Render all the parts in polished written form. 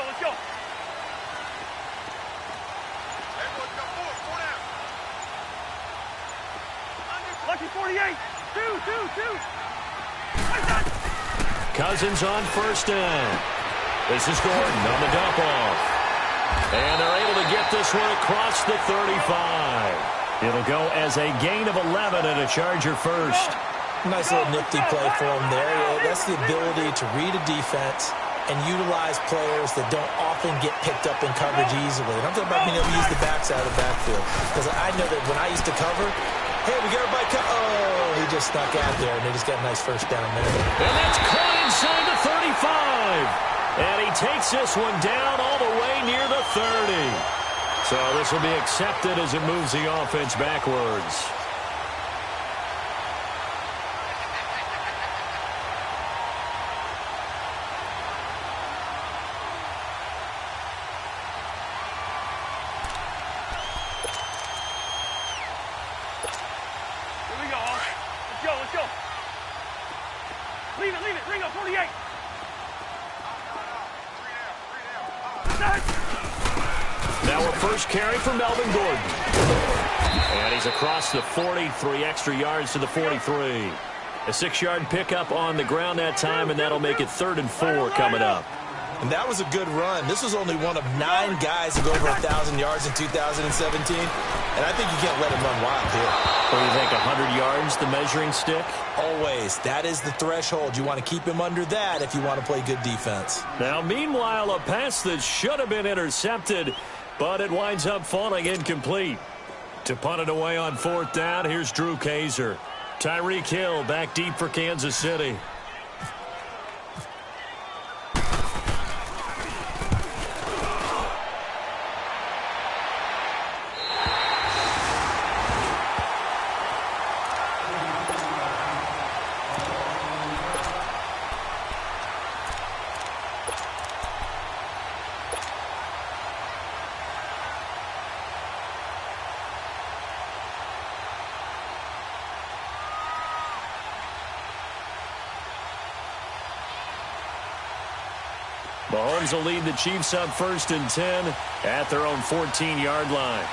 let's go. Lucky 48. Two. Cousins on first down. This is Gordon on the dump off. And they're able to get this one across the 35. It'll go as a gain of 11 and a Charger first. Nice little nifty play for him there. That's the ability to read a defense and utilize players that don't often get picked up in coverage easily. And I'm talking about being able to use the backside of the backfield. Because I know that when I used to cover, hey, we got everybody oh, he just snuck out there, and they just got a nice first down there. And that's caught inside the 35. And he takes this one down all the way near the 30. So this will be accepted as it moves the offense backwards. Let's go. Leave it. Ringo, 48. Now a first carry for Melvin Gordon. And he's across the 43 extra yards to the 43. A 6-yard pickup on the ground that time, and that'll make it 3rd and 4 coming up. And that was a good run. This was only one of 9 guys to go over 1,000 yards in 2017. And I think you can't let him run wild here. What do you think, 100 yards, the measuring stick? Always. That is the threshold. You want to keep him under that if you want to play good defense. Now, meanwhile, a pass that should have been intercepted, but it winds up falling incomplete. To punt it away on 4th down, here's Drew Kaiser. Tyreek Hill back deep for Kansas City. Mahomes will lead the Chiefs up 1st and 10 at their own 14-yard line.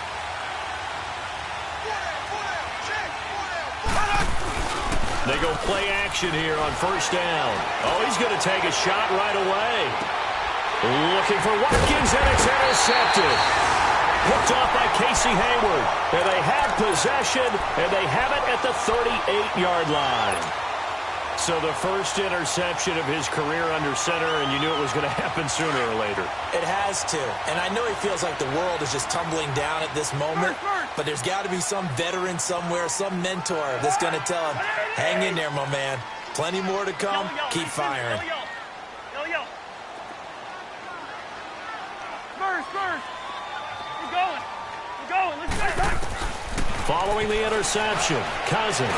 They go play action here on 1st down. Oh, he's going to take a shot right away. Looking for Watkins, and it's intercepted. Picked off by Casey Hayward. And they have possession, and they have it at the 38-yard line. So the first interception of his career under center, and you knew it was going to happen sooner or later. It has to. And I know he feels like the world is just tumbling down at this moment, but there's got to be some veteran somewhere, some mentor that's going to tell him, hang in there, my man. Plenty more to come. Keep firing. Spurs. We're going. Let's go. Following the interception, Cousins.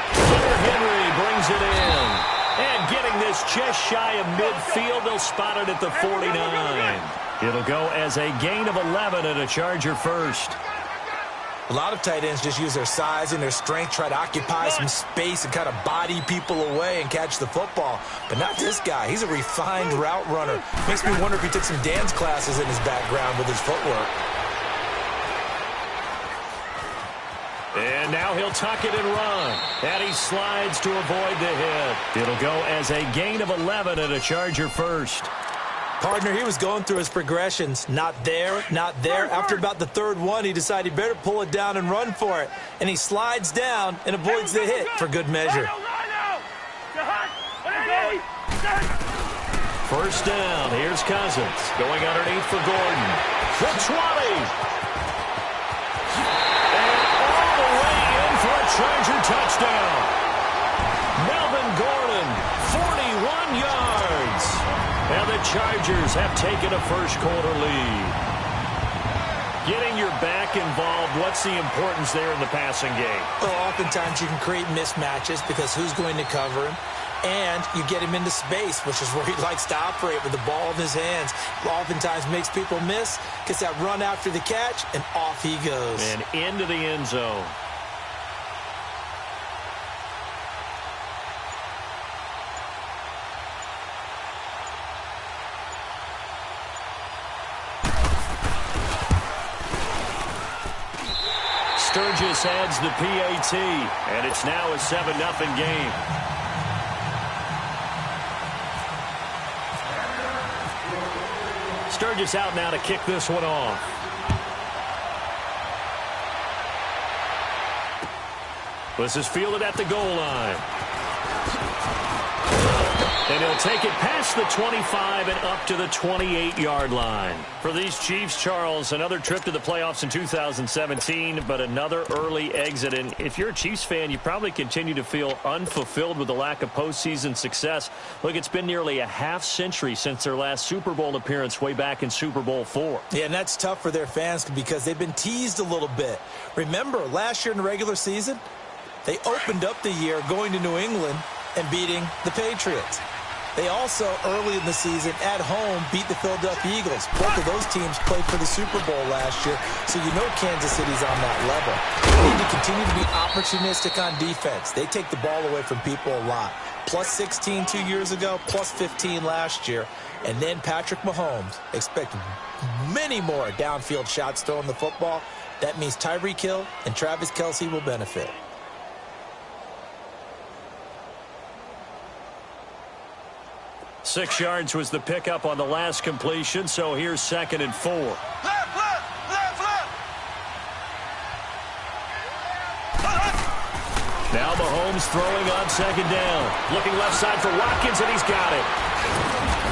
Henry brings it in. And getting this just shy of midfield, they'll spot it at the 49. It'll go as a gain of 11 and a Charger first. A lot of tight ends just use their size and their strength, try to occupy some space and kind of body people away and catch the football. But not this guy. He's a refined route runner. Makes me wonder if he took some dance classes in his background with his footwork. And now he'll tuck it and run. And he slides to avoid the hit. It'll go as a gain of 11 and a Charger first. Partner, he was going through his progressions. Not there. After about the 3rd one, he decided he better pull it down and run for it. And he slides down and avoids the hit for good measure. First down. Here's Cousins. Going underneath for Gordon. The 20. Charger touchdown. Melvin Gordon, 41 yards. And the Chargers have taken a first-quarter lead. Getting your back involved, what's the importance there in the passing game? Well, oftentimes you can create mismatches because who's going to cover him? And you get him into space, which is where he likes to operate with the ball in his hands. Oftentimes makes people miss, gets that run after the catch, and off he goes. And into the end zone. Sturgis adds the PAT, and it's now a 7-0 game. Sturgis out now to kick this one off. This is fielded at the goal line. And he'll take it past the 25 and up to the 28-yard line. For these Chiefs, Charles, another trip to the playoffs in 2017, but another early exit. And if you're a Chiefs fan, you probably continue to feel unfulfilled with the lack of postseason success. Look, it's been nearly a half-century since their last Super Bowl appearance way back in Super Bowl IV. Yeah, and that's tough for their fans because they've been teased a little bit. Remember, last year in the regular season, they opened up the year going to New England and beating the Patriots. They also, early in the season, at home, beat the Philadelphia Eagles. Both of those teams played for the Super Bowl last year, so you know Kansas City's on that level. They need to continue to be opportunistic on defense. They take the ball away from people a lot. Plus 16 2 years ago, plus 15 last year. And then Patrick Mahomes, expect many more downfield shots throwing the football. That means Tyreek Hill and Travis Kelce will benefit. 6 yards was the pickup on the last completion, so here's 2nd and 4. Left. Now Mahomes throwing on 2nd down. Looking left side for Watkins, and he's got it.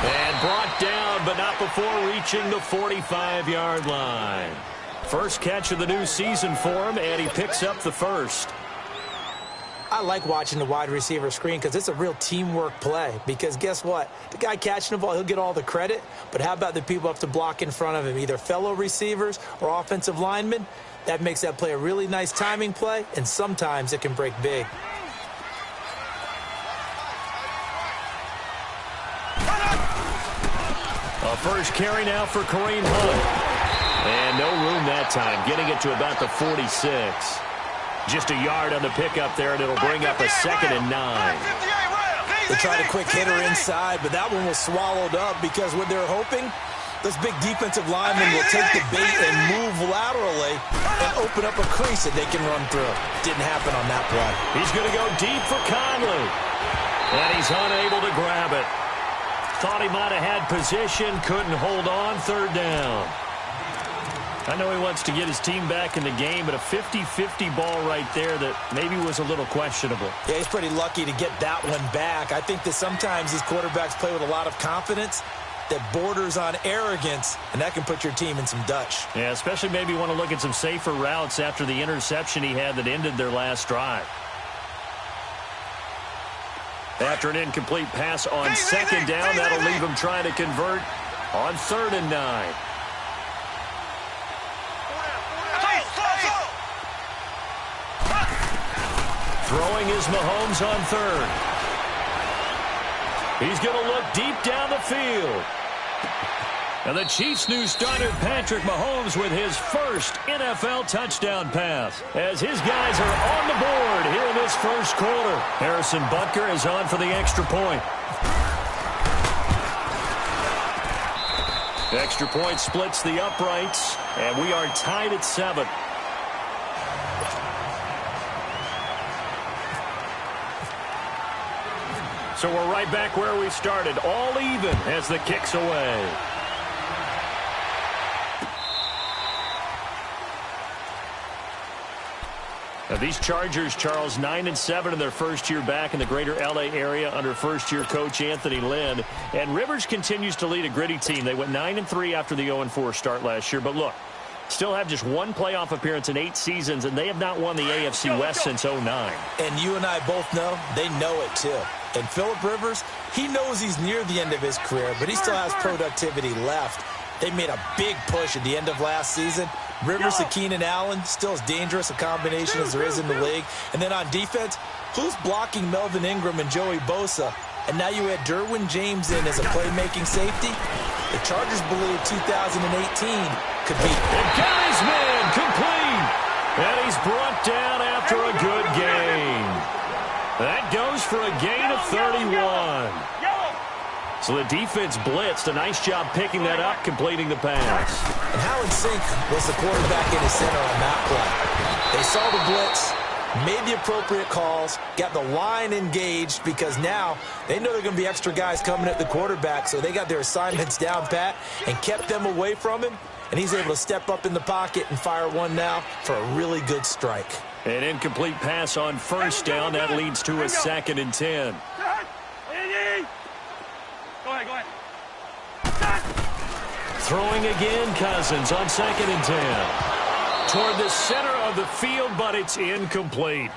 And brought down, but not before reaching the 45-yard line. First catch of the new season for him, and he picks up the first. I like watching the wide receiver screen because it's a real teamwork play. Because guess what? The guy catching the ball, he'll get all the credit. But how about the people up to block in front of him, either fellow receivers or offensive linemen? That makes that play a really nice timing play, and sometimes it can break big. A first carry now for Kareem Hunt. And no room that time, getting it to about the 46. Just a yard on the pickup there, and it'll bring up a 2nd and 9. They tried a quick hitter inside, but that one was swallowed up because what they're hoping, this big defensive lineman will take the bait and move laterally and open up a crease that they can run through. Didn't happen on that play. He's going to go deep for Conley. And he's unable to grab it. Thought he might have had position, couldn't hold on, 3rd down. I know he wants to get his team back in the game, but a 50-50 ball right there that maybe was a little questionable. Yeah, he's pretty lucky to get that one back. I think that sometimes these quarterbacks play with a lot of confidence that borders on arrogance, and that can put your team in some Dutch. Yeah, especially maybe want to look at some safer routes after the interception he had that ended their last drive. After an incomplete pass on 2nd down, that'll leave him trying to convert on 3rd and 9. Throwing is Mahomes on 3rd. He's going to look deep down the field. And the Chiefs' new starter, Patrick Mahomes, with his first NFL touchdown pass. As his guys are on the board here in this first quarter. Harrison Butker is on for the extra point. Extra point splits the uprights, and we are tied at 7. So we're right back where we started, all even as the kick's away. Now these Chargers, Charles, 9-7 in their first year back in the greater L.A. area under first-year coach Anthony Lynn. And Rivers continues to lead a gritty team. They went 9-3 after the 0-4 start last year. But look, still have just one playoff appearance in 8 seasons, and they have not won the AFC West since 2009. And you and I both know they know it too. And Phillip Rivers, he knows he's near the end of his career, but he still has productivity left. They made a big push at the end of last season. Rivers to Keenan Allen, still as dangerous a combination as there is in the league. And then on defense, who's blocking Melvin Ingram and Joey Bosa? And now you add Derwin James in as a playmaking safety. The Chargers believe 2018 could be. And got his man complete. And he's brought down after a good game. That goes for a gain of 31. So the defense blitzed. A nice job picking that up, completing the pass. And how in sync was the quarterback and his center on that play? They saw the blitz, made the appropriate calls, got the line engaged because now they know there are going to be extra guys coming at the quarterback, so they got their assignments down pat and kept them away from him, and he's able to step up in the pocket and fire one now for a really good strike. An incomplete pass on first down. That leads to a 2nd and 10. Go ahead. Throwing again, Cousins on 2nd and 10. Toward the center of the field, but it's incomplete.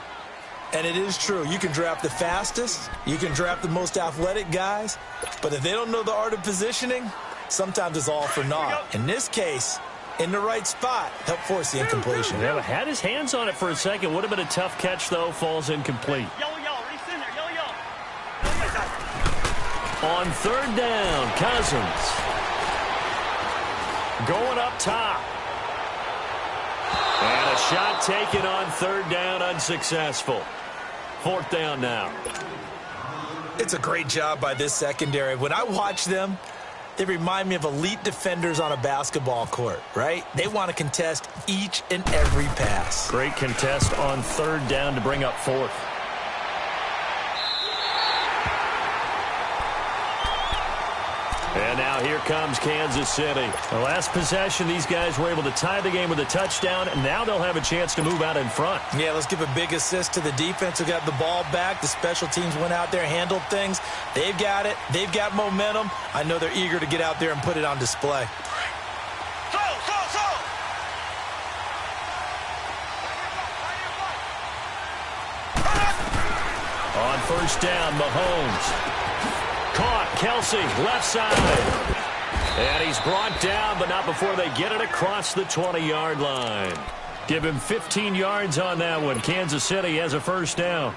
And it is true. You can draft the fastest. You can draft the most athletic guys. But if they don't know the art of positioning, sometimes it's all for naught. In this case, in the right spot, helped force the incompletion. Yeah, had his hands on it for a second. Would have been a tough catch, though. Falls incomplete. Yellow. Reese in there. Yellow. On 3rd down, Cousins. Going up top. And a shot taken on 3rd down, unsuccessful. 4th down now. It's a great job by this secondary. When I watch them, they remind me of elite defenders on a basketball court, right? They want to contest each and every pass. Great contest on 3rd down to bring up 4th. And now here comes Kansas City. The last possession, these guys were able to tie the game with a touchdown, and now they'll have a chance to move out in front. Yeah, let's give a big assist to the defense who got the ball back. The special teams went out there, handled things. They've got it. They've got momentum. I know they're eager to get out there and put it on display. On 1st down, Mahomes. Caught, Kelsey, left side. And he's brought down, but not before they get it across the 20-yard line. Give him 15 yards on that one. Kansas City has a 1st down.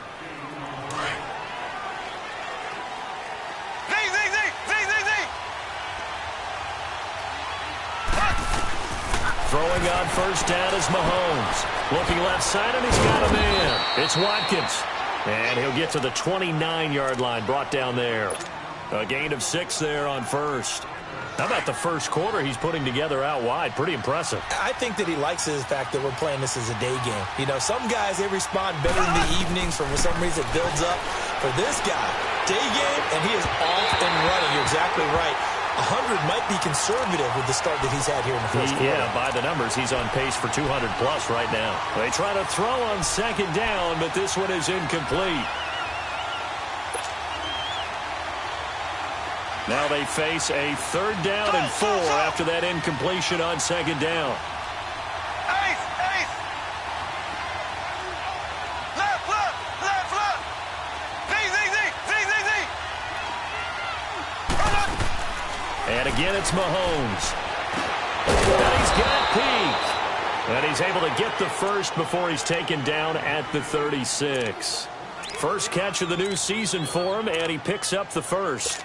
Throwing on 1st down is Mahomes. Looking left side, and he's got a man. It's Watkins. And he'll get to the 29-yard line, brought down there. A gain of 6 there on 1st. How about the first quarter he's putting together out wide? Pretty impressive. I think that he likes the fact that we're playing this as a day game. You know, some guys, they respond better in the evenings. For some reason, it builds up. For this guy, day game, and he is off and running. You're exactly right. 100 might be conservative with the start that he's had here in the first quarter. Yeah, by the numbers, he's on pace for 200-plus right now. They try to throw on 2nd down, but this one is incomplete. Now they face a 3rd down and 4 after that incompletion on 2nd down. And again, it's Mahomes. And he's got Peak. And he's able to get the first before he's taken down at the 36. First catch of the new season for him, and he picks up the first.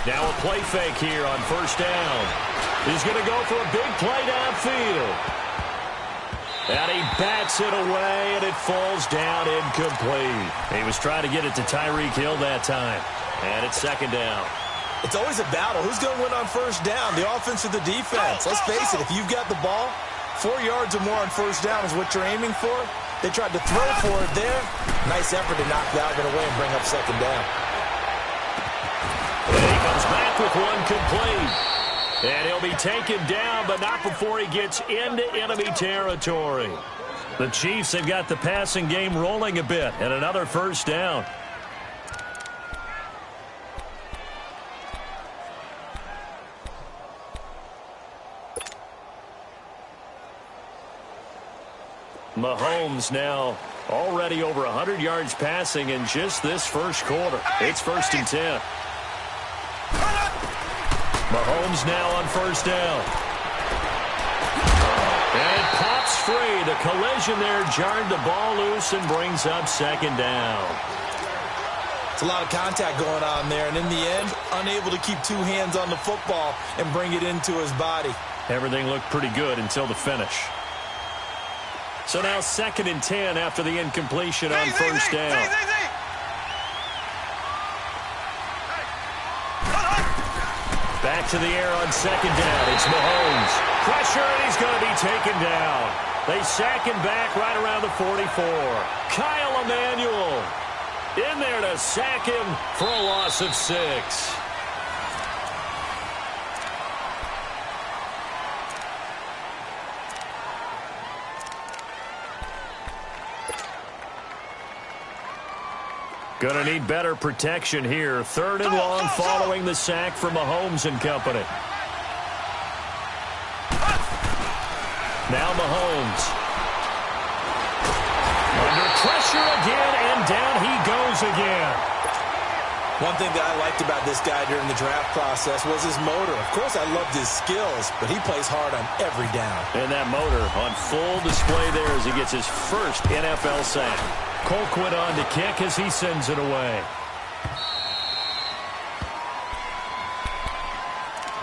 Now a play fake here on 1st down. He's going to go for a big play downfield. And he bats it away, and it falls down incomplete. He was trying to get it to Tyreek Hill that time. And it's 2nd down. It's always a battle. Who's going to win on 1st down, the offense or the defense? Let's face it, if you've got the ball, 4 yards or more on 1st down is what you're aiming for. They tried to throw for it there. Nice effort to knock that away and bring up 2nd down. And he comes back with one complete. And he'll be taken down, but not before he gets into enemy territory. The Chiefs have got the passing game rolling a bit, and another 1st down. Mahomes now already over 100 yards passing in just this first quarter. It's 1st and 10. Mahomes now on 1st down. And it pops free. The collision there jarred the ball loose and brings up 2nd down. It's a lot of contact going on there, and in the end, unable to keep two hands on the football and bring it into his body. Everything looked pretty good until the finish. So now 2nd and 10 after the incompletion on first down. Back to the air on 2nd down. It's Mahomes. Pressure, and he's going to be taken down. They sack him back right around the 44. Kyle Emanuel in there to sack him for a loss of 6. Going to need better protection here. 3rd and long following the sack from Mahomes and company. Now Mahomes. Under pressure again, and down he goes again. One thing that I liked about this guy during the draft process was his motor. Of course, I loved his skills, but he plays hard on every down. And that motor on full display there as he gets his first NFL sack. Colquitt on to kick as he sends it away.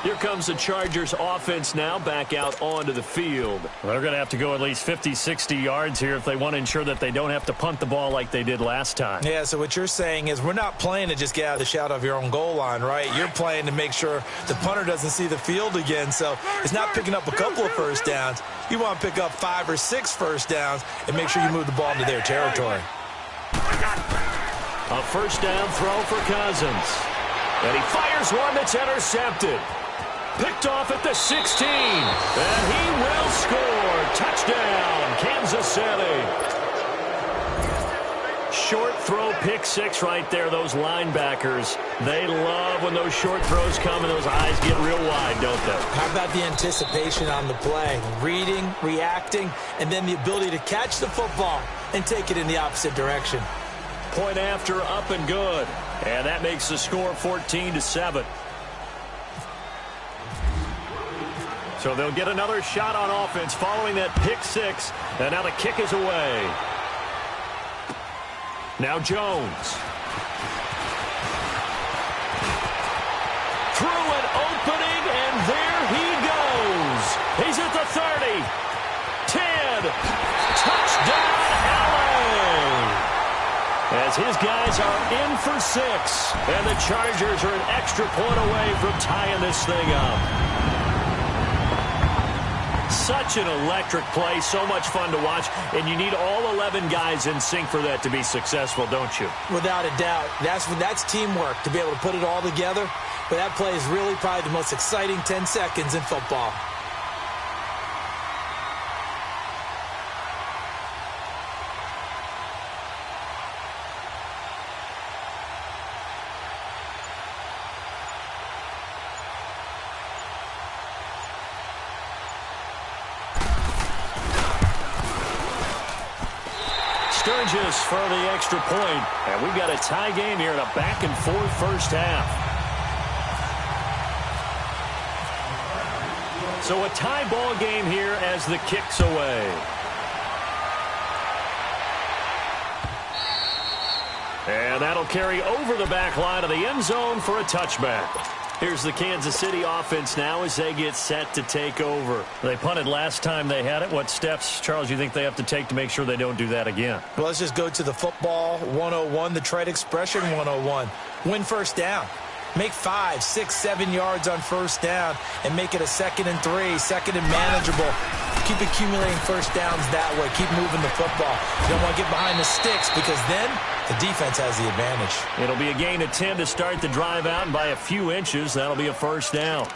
Here comes the Chargers offense now back out onto the field. They're going to have to go at least 50, 60 yards here if they want to ensure that they don't have to punt the ball like they did last time. Yeah, so what you're saying is we're not playing to just get out of the shadow of your own goal line, right? You're playing to make sure the punter doesn't see the field again. So it's not picking up a couple of first downs. You want to pick up 5 or 6 first downs and make sure you move the ball into their territory. A first down throw for Cousins. And he fires one that's intercepted. Picked off at the 16. And he will score. Touchdown, Kansas City. Short throw, pick 6 right there. Those linebackers, they love when those short throws come and those eyes get real wide, don't they? How about the anticipation on the play? Reading, reacting, and then the ability to catch the football and take it in the opposite direction. Point after, up and good. And that makes the score 14-7. So they'll get another shot on offense following that pick 6. And now the kick is away. Now Jones. Through an opening, and there he goes. He's at the 30. 10. Touchdown, LA. As his guys are in for 6. And the Chargers are an extra point away from tying this thing up. Such an electric play, so much fun to watch, and you need all 11 guys in sync for that to be successful, don't you? Without a doubt. That's teamwork, to be able to put it all together. But that play is really probably the most exciting 10 seconds in football. Sturgis for the extra point. And we've got a tie game here in a back-and-forth first half. So a tie ball game here as the kick's away. And that'll carry over the back line of the end zone for a touchback. Here's the Kansas City offense now as they get set to take over. They punted last time they had it. What steps, Charles, you think they have to take to make sure they don't do that again? Well, let's just go to the football 101, the trade expression 101. Win first down. Make 5, 6, 7 yards on first down and make it a 2nd and 3, 2nd and manageable. Keep accumulating first downs that way. Keep moving the football. You don't want to get behind the sticks because then the defense has the advantage. It'll be a gain of 10 to start the drive out, and by a few inches, that'll be a first down.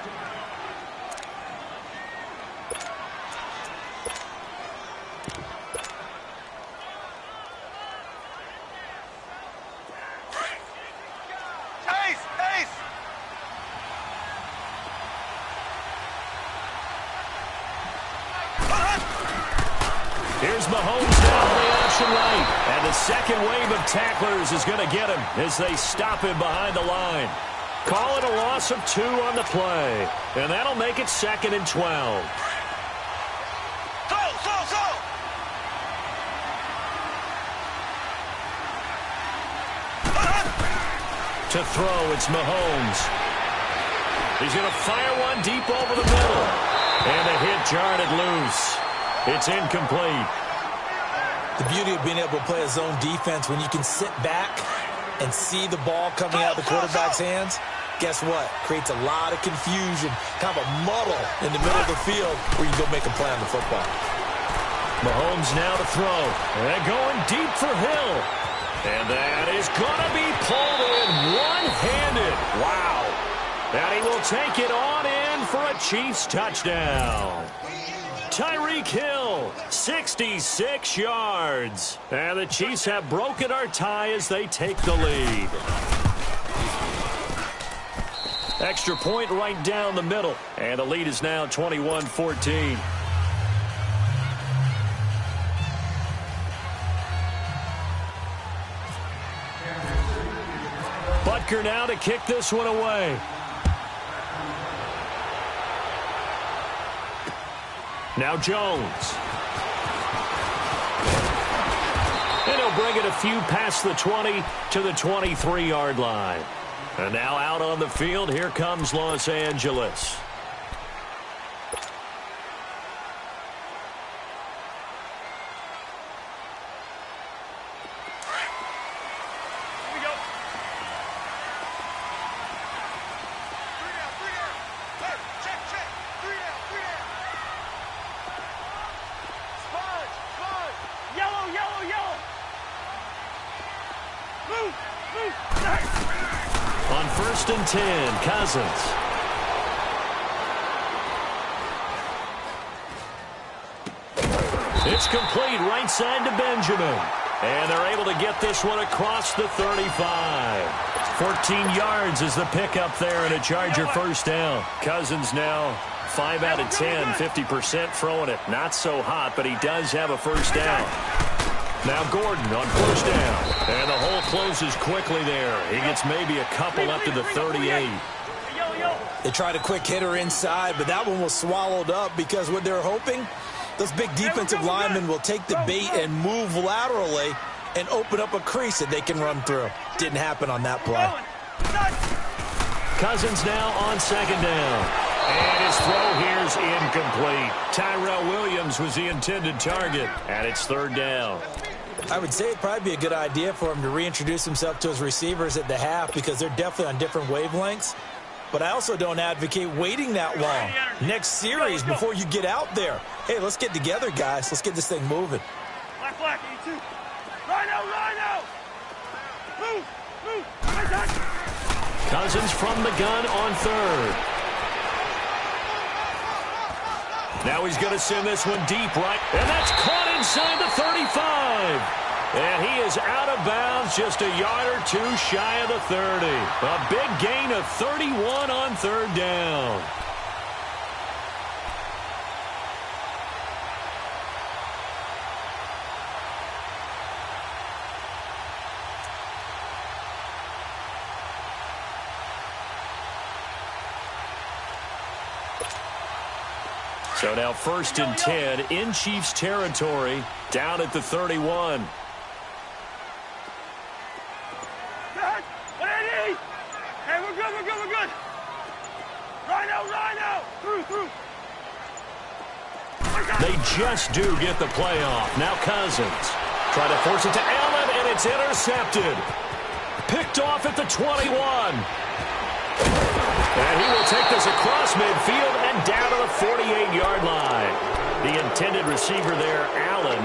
Here's Mahomes down on the option right. And the second wave of tacklers is going to get him as they stop him behind the line. Call it a loss of 2 on the play. And that'll make it 2nd and 12. To throw, it's Mahomes. He's going to fire one deep over the middle. And the hit jarred it loose. It's incomplete. The beauty of being able to play a zone defense when you can sit back and see the ball coming out of the quarterback's hands, guess what? Creates a lot of confusion, kind of a muddle in the middle of the field where you go make a play on the football. Mahomes now to throw. And going deep for Hill. And that is going to be pulled in one-handed. Wow. And he will take it on in for a Chiefs touchdown. Tyreek Hill, 66 yards. And the Chiefs have broken our tie as they take the lead. Extra point right down the middle. And the lead is now 21-14. Butker now to kick this one away. Now Jones. And he'll bring it a few past the 20 to the 23-yard line. And now out on the field, here comes Los Angeles. On 1st and 10, Cousins. It's complete right side to Benjamin. And they're able to get this one across the 35. 14 yards is the pickup there and a Charger first down. Cousins now 5 out of 10, 50% throwing it. Not so hot, but he does have a first down. Now Gordon on first down. And the hole closes quickly there. He gets maybe a couple up to the 38. They tried a quick hitter inside, but that one was swallowed up because what they're hoping, those big defensive linemen will take the bait and move laterally and open up a crease that they can run through. Didn't happen on that play. Cousins now on second down. And his throw here's incomplete. Tyrell Williams was the intended target, and it's third down. I would say it'd probably be a good idea for him to reintroduce himself to his receivers at the half because they're definitely on different wavelengths. But I also don't advocate waiting that long. Next series before you get out there. Hey, let's get together, guys. Let's get this thing moving. Black, 82. Rhino! Move! Cousins from the gun on third. Now he's going to send this one deep right. And that's caught inside the 35. And he is out of bounds just a yard or two shy of the 30. A big gain of 31 on third down. So now 1st and 10 in Chiefs territory, down at the 31. Hey, we're good. Rhino. Through. They just do get the playoff. Now Cousins try to force it to Allen, and it's intercepted. Picked off at the 21. And he will take this across midfield and down to the 48-yard line. The intended receiver there, Allen.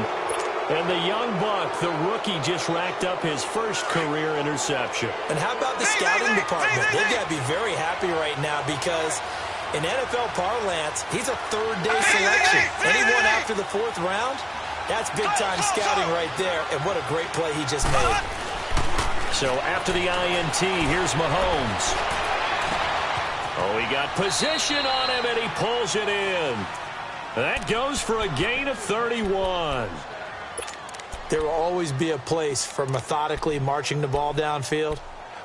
And the young buck, the rookie, just racked up his first career interception. And how about the scouting department? They've got to be very happy right now because in NFL parlance, he's a third-day selection. Anyone after the 4th round, that's big-time scouting right there. And what a great play he just made. So after the INT, here's Mahomes. Oh, he got position on him, and he pulls it in. That goes for a gain of 31. There will always be a place for methodically marching the ball downfield.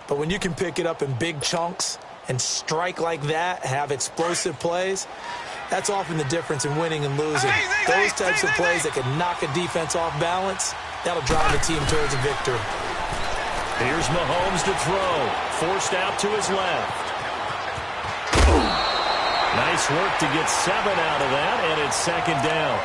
But when you can pick it up in big chunks and strike like that, have explosive plays, that's often the difference in winning and losing. Those types of plays that can knock a defense off balance, that'll drive a team towards a victory. Here's Mahomes to throw. Forced out to his left. Nice work to get 7 out of that, and it's second down.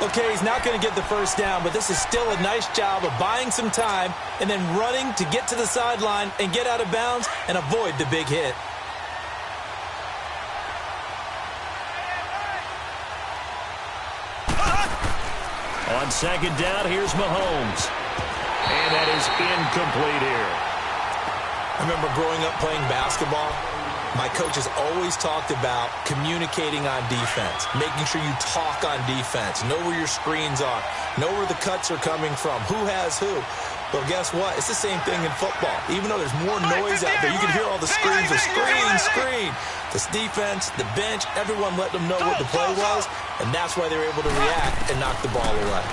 Okay, he's not going to get the first down, but this is still a nice job of buying some time and then running to get to the sideline and get out of bounds and avoid the big hit. On second down, here's Mahomes. And that is incomplete here. I remember growing up playing basketball. My coaches always talked about communicating on defense, making sure you talk on defense, know where your screens are, know where the cuts are coming from, who has who. But guess what? It's the same thing in football. Even though there's more noise out there, you can hear all the screams of screen. This defense, the bench, everyone let them know what the play was, and that's why they were able to react and knock the ball away.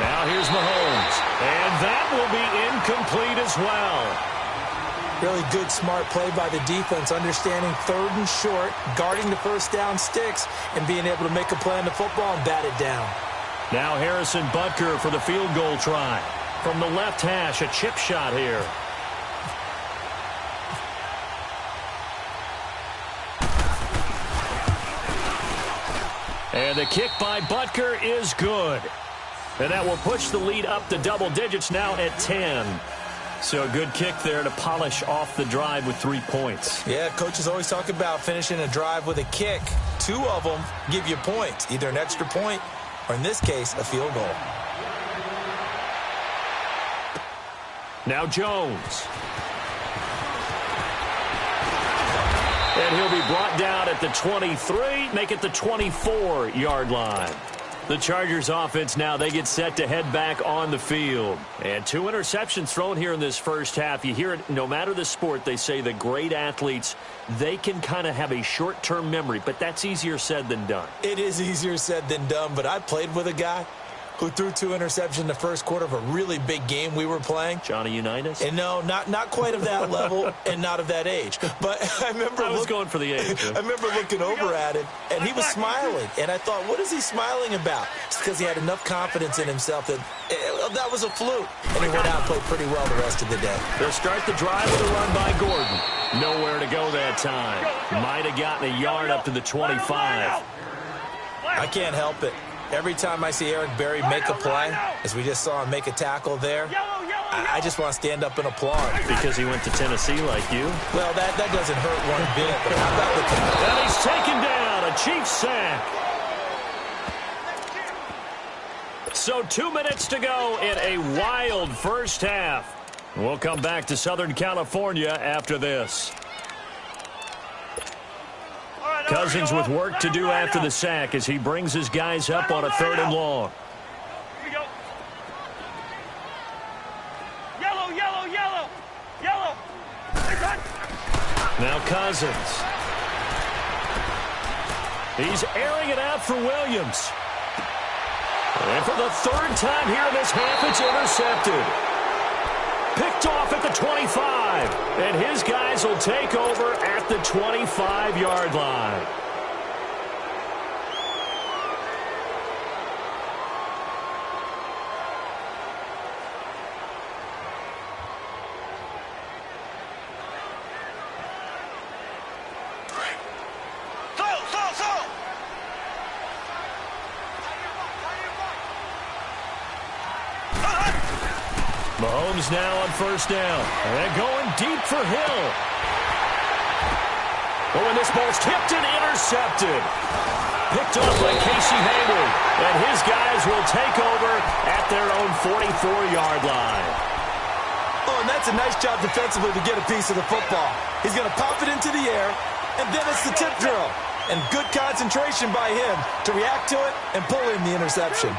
Now here's Mahomes, and that will be incomplete as well. Really good, smart play by the defense, understanding third and short, guarding the first down sticks, and being able to make a play on the football and bat it down. Now Harrison Butker for the field goal try. From the left hash, a chip shot here. And the kick by Butker is good. And that will push the lead up to double digits now at 10. So a good kick there to polish off the drive with 3 points. Yeah, coaches always talk about finishing a drive with a kick. 2 of them give you points, either an extra point or, in this case, a field goal. Now Jones. And he'll be brought down at the 23, make it the 24-yard line. The Chargers offense now, they get set to head back on the field. And 2 interceptions thrown here in this first half. You hear it, no matter the sport, they say the great athletes, they can kind of have a short-term memory, but that's easier said than done. It is easier said than done, but I played with a guy who threw 2 interceptions in the first quarter of a really big game we were playing. Johnny Unitas? And no, not quite of that level and not of that age. But I remember I was going for the age. I remember looking over at him, and he was smiling. And I thought, what is he smiling about? It's because he had enough confidence in himself that that was a fluke. And he went out and played pretty well the rest of the day. They'll start the drive with a run by Gordon. Nowhere to go that time. Might have gotten a yard up to the 25. I can't help it. Every time I see Eric Berry make a play, as we just saw him make a tackle there, I just want to stand up and applaud. Because he went to Tennessee like you? Well, that doesn't hurt one bit. But how about the... And he's taken down, a Chiefs sack. So 2 minutes to go in a wild first half. We'll come back to Southern California after this. Cousins with work to do after the sack as he brings his guys up on a 3rd and long. Here we go. Yellow. Now Cousins. He's airing it out for Williams. And for the 3rd time here in this half, it's intercepted. Picked off at the 25. And his guys will take over at the 25-yard line. Mahomes now on 1st down. And going deep for Hill. Oh, and this ball's tipped and intercepted. Picked off by Casey Hayward. And his guys will take over at their own 44-yard line. Oh, and that's a nice job defensively to get a piece of the football. He's going to pop it into the air, and then it's the tip drill. And good concentration by him to react to it and pull in the interception.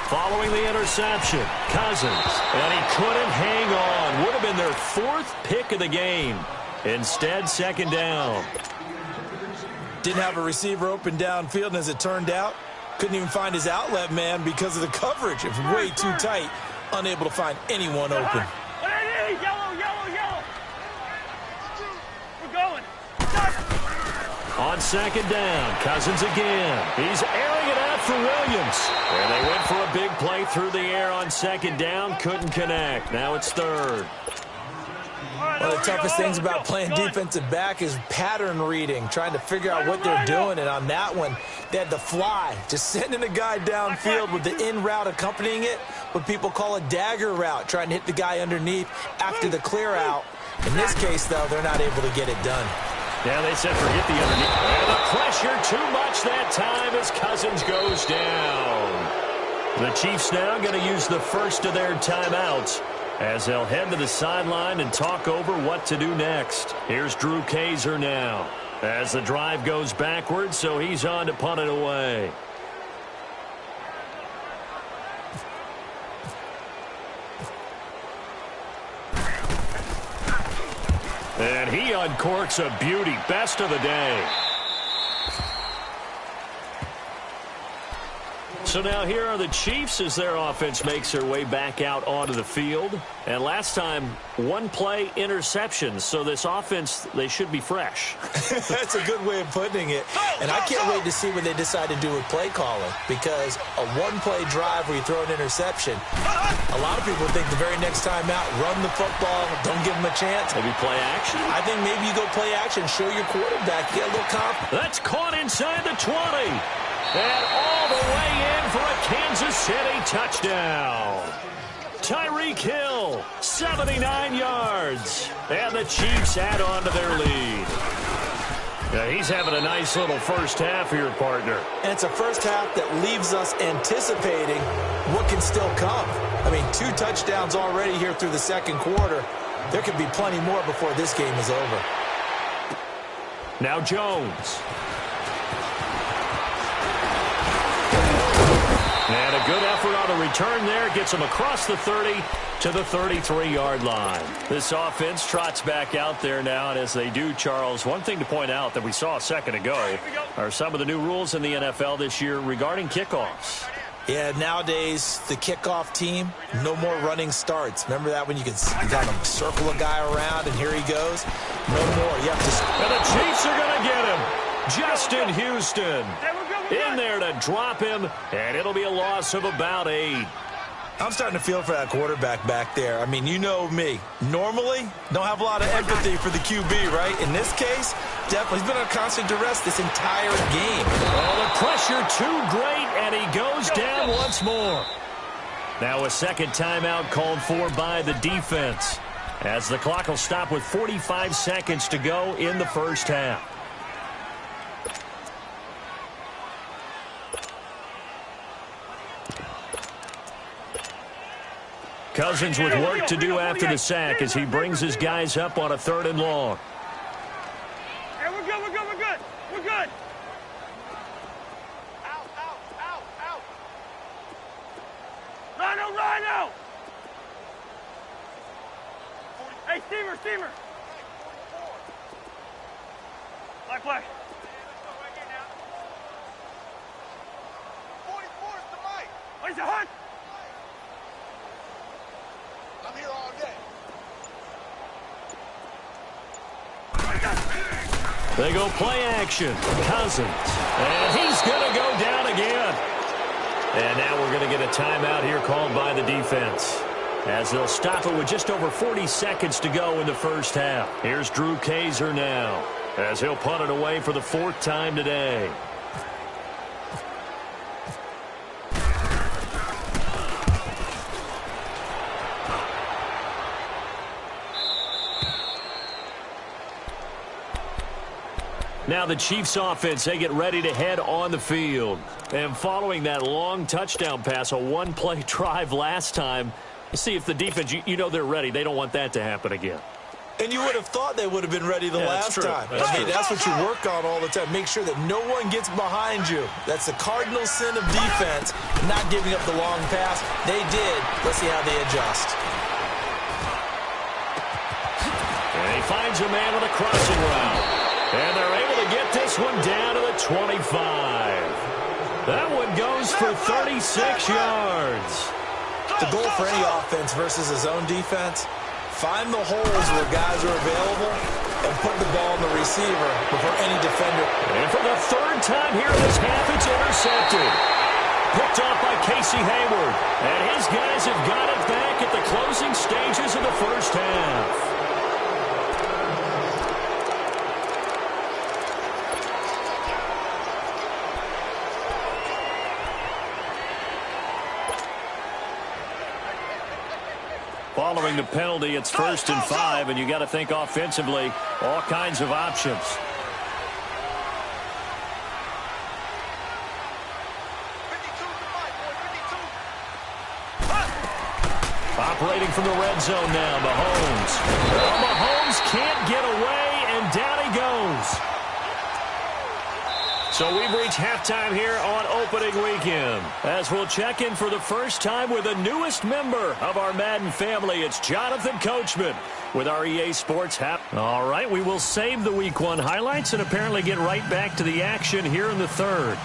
Following the interception, Cousins, and he couldn't hang on. Would have been their 4th pick of the game. Instead, 2nd down. Didn't have a receiver open downfield, and as it turned out, couldn't even find his outlet man because of the coverage. It was way too tight, unable to find anyone open. Yellow. We're going. On second down, Cousins again. He's airing it out for Williams. And they went for a big play through the air on second down. Couldn't connect. Now it's third. One of the toughest things about playing defensive back is pattern reading, trying to figure out what they're doing. And on that one, they had the fly, just sending a guy downfield with the in route accompanying it, what people call a dagger route, trying to hit the guy underneath after the clear out. In this case, though, they're not able to get it done. Yeah, they said forget the underneath. And the pressure too much that time as Cousins goes down. The Chiefs now going to use the first of their timeouts as they'll head to the sideline and talk over what to do next. Here's Drew Kaiser now as the drive goes backwards, so he's on to punt it away. And he uncorks a beauty. Best of the day. So now here are the Chiefs as their offense makes their way back out onto the field. And last time, one play interception. So this offense, they should be fresh. That's a good way of putting it. And I can't wait to see what they decide to do with play calling, because a one-play drive where you throw an interception, a lot of people think the very next time out, run the football, don't give them a chance. Maybe play action? I think maybe you go play action, show your quarterback, get a little confidence. That's caught inside the 20. And all the way in for a Kansas City touchdown. Tyreek Hill, 79 yards. And the Chiefs add on to their lead. Yeah, he's having a nice little first half here, partner. And it's a first half that leaves us anticipating what can still come. I mean, 2 touchdowns already here through the second quarter. There could be plenty more before this game is over. Now Jones. And a good effort on the return there. Gets him across the 30 to the 33-yard line. This offense trots back out there now, and as they do, Charles, one thing to point out that we saw a second ago are some of the new rules in the NFL this year regarding kickoffs. Yeah, nowadays, the kickoff team, no more running starts. Remember that when you could kind of circle a guy around, and here he goes? No more. You have to... And the Chiefs are going to get him. Justin Houston in there to drop him, and it'll be a loss of about 8. I'm starting to feel for that quarterback back there. I mean, you know me. Normally, don't have a lot of empathy for the QB, right? In this case, definitely. He's been under constant duress this entire game. Oh, the pressure too great, and he goes down once more. Now a second timeout called for by the defense, as the clock will stop with 45 seconds to go in the first half. Cousins with work to do after the sack as he brings his guys up on a 3rd and long. Yeah, we're good, we're good, we're good. We're good. Out, out, out, out. Rhino, Rhino. Hey, steamer, steamer. Black, black. 44 is the mic. What is it, Hunt? I'm here all day. They go play action. Cousins. And he's going to go down again. And now we're going to get a timeout here called by the defense, as they'll stop it with just over 40 seconds to go in the first half. Here's Drew Kaiser now, as he'll punt it away for the 4th time today. Now the Chiefs offense, they get ready to head on the field. And following that long touchdown pass, a one-play drive last time, you see if the defense, you know they're ready. They don't want that to happen again. And you would have thought they would have been ready the last time. That's what you work on all the time. Make sure that no one gets behind you. That's the cardinal sin of defense, not giving up the long pass. They did. Let's see how they adjust. And he finds a man with a crossing route. And they're able to get this one down to the 25. That one goes for 36 yards. The goal for any offense versus his own defense, find the holes where guys are available and put the ball on the receiver before any defender. And for the third time here in this half, it's intercepted. Picked off by Casey Hayward. And his guys have got it back at the closing stages of the first half. Following the penalty, it's 1st and 5, and you got to think offensively, all kinds of options. Operating from the red zone now, Mahomes. Well, Mahomes can't get away, and down he goes. So we've reached halftime here on opening weekend. As we'll check in for the first time with the newest member of our Madden family, it's Jonathan Coachman with our EA Sports App. All right, we will save the Week 1 highlights and apparently get right back to the action here in the third.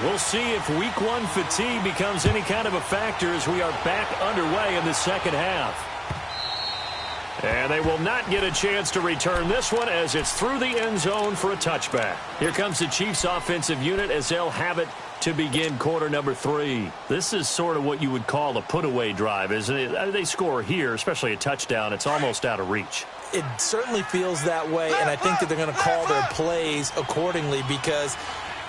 We'll see if Week 1 fatigue becomes any kind of a factor as we are back underway in the second half. And they will not get a chance to return this one as it's through the end zone for a touchback. Here comes the Chiefs offensive unit as they'll have it to begin quarter number 3. This is sort of what you would call a put-away drive, isn't it? They score here, especially a touchdown. It's almost out of reach. It certainly feels that way, and I think that they're going to call their plays accordingly because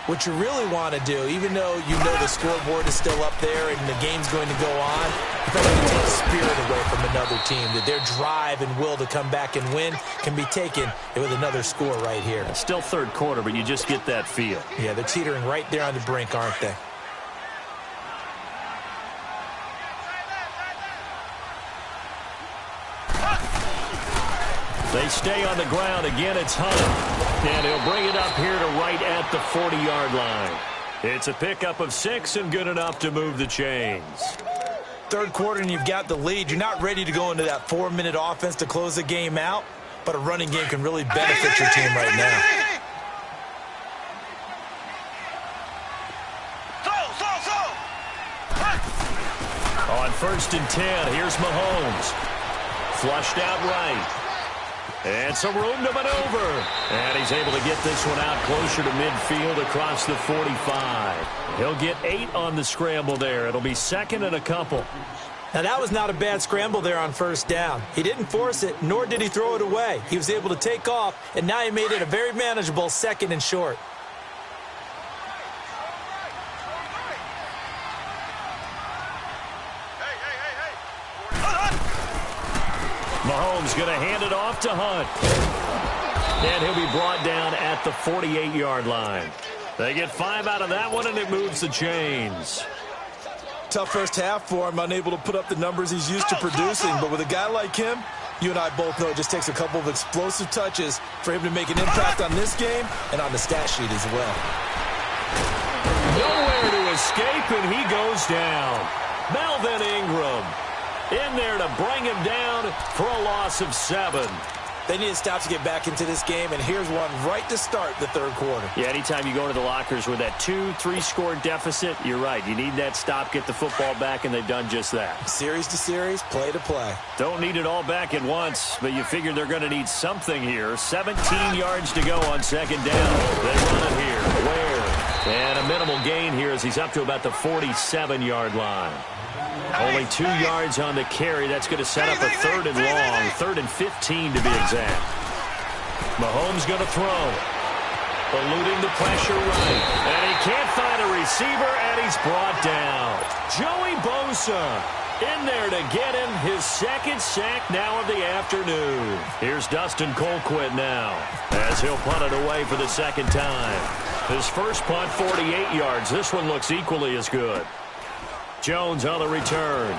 what you really want to do, even though you know the scoreboard is still up there and the game's going to go on, you're not going to take the spirit away from another team. That their drive and will to come back and win can be taken with another score right here. It's still third quarter, but you just get that feel. Yeah, they're teetering right there on the brink, aren't they? They stay on the ground. Again, it's Hunt. And he'll bring it up here to right at the 40-yard line. It's a pickup of 6 and good enough to move the chains. Third quarter and you've got the lead. You're not ready to go into that 4-minute offense to close the game out, but a running game can really benefit your team right now. On 1st and 10, here's Mahomes. Flushed out right. And some room to maneuver. And he's able to get this one out closer to midfield across the 45. He'll get 8 on the scramble there. It'll be 2nd and a couple. Now, that was not a bad scramble there on 1st down. He didn't force it, nor did he throw it away. He was able to take off, and now he made it a very manageable 2nd and short. Mahomes going to hand it off to Hunt. And he'll be brought down at the 48-yard line. They get 5 out of that one, and it moves the chains. Tough first half for him, unable to put up the numbers he's used to producing. But with a guy like him, you and I both know it just takes a couple of explosive touches for him to make an impact on this game and on the stat sheet as well. Nowhere to escape, and he goes down. Melvin Ingram in there to bring him down for a loss of 7. They need to stop to get back into this game, and here's one right to start the third quarter. Yeah, anytime you go into the lockers with that 2-3 score deficit, you're right. You need that stop, get the football back, and they've done just that. Series to series, play to play. Don't need it all back at once, but you figure they're going to need something here. 17 yards to go on 2nd down. They run it here. Where? And a minimal gain here as he's up to about the 47-yard line. Only 2 yards on the carry. That's going to set up a 3rd and long, 3rd and 15 to be exact. Mahomes going to throw. Eluding the pressure right. And he can't find a receiver, and he's brought down. Joey Bosa in there to get him his 2nd sack now of the afternoon. Here's Dustin Colquitt now as he'll punt it away for the 2nd time. His first punt, 48 yards. This one looks equally as good. Jones on the return.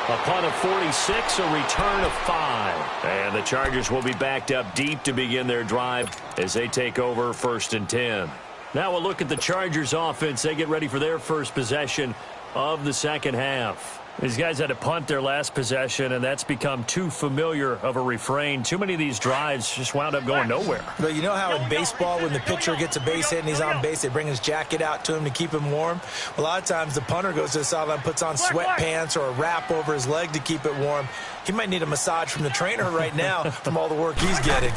A punt of 46, a return of 5. And the Chargers will be backed up deep to begin their drive as they take over 1st and 10. Now we'll look at the Chargers offense. They get ready for their first possession of the second half. These guys had to punt their last possession, and that's become too familiar of a refrain. Too many of these drives just wound up going nowhere. But you know how in baseball, when the pitcher gets a base hit and he's on base, they bring his jacket out to him to keep him warm? A lot of times the punter goes to the sideline, puts on sweatpants or a wrap over his leg to keep it warm. He might need a massage from the trainer right now from all the work he's getting.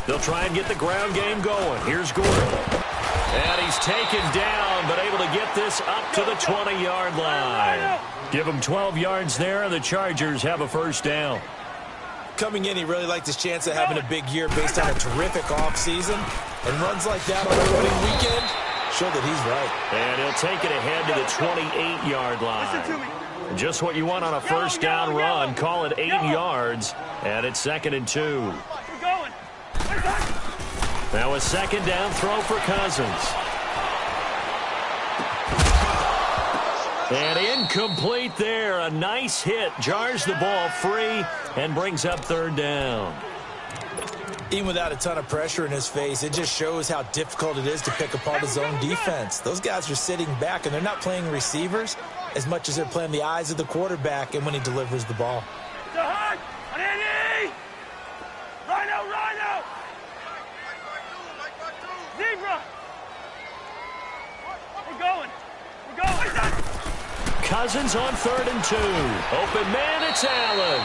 They'll try and get the ground game going. Here's Gordon. And he's taken down, but able to get this up to the 20-yard line. Give him 12 yards there, and the Chargers have a first down. Coming in, he really liked his chance of having a big year based on a terrific offseason. And runs like that on a running weekend show that he's right. And he'll take it ahead to the 28-yard line. Just what you want on a first down run. Call it 8 yards, and it's 2nd and 2. We're going. Now a second down throw for Cousins. And incomplete there. A nice hit. Jars the ball free and brings up 3rd down. Even without a ton of pressure in his face, it just shows how difficult it is to pick apart his own defense. Those guys are sitting back, and they're not playing receivers as much as they're playing the eyes of the quarterback and when he delivers the ball. Rhino! Zebra! We're going. Cousins on 3rd and 2. Open man, it's Allen.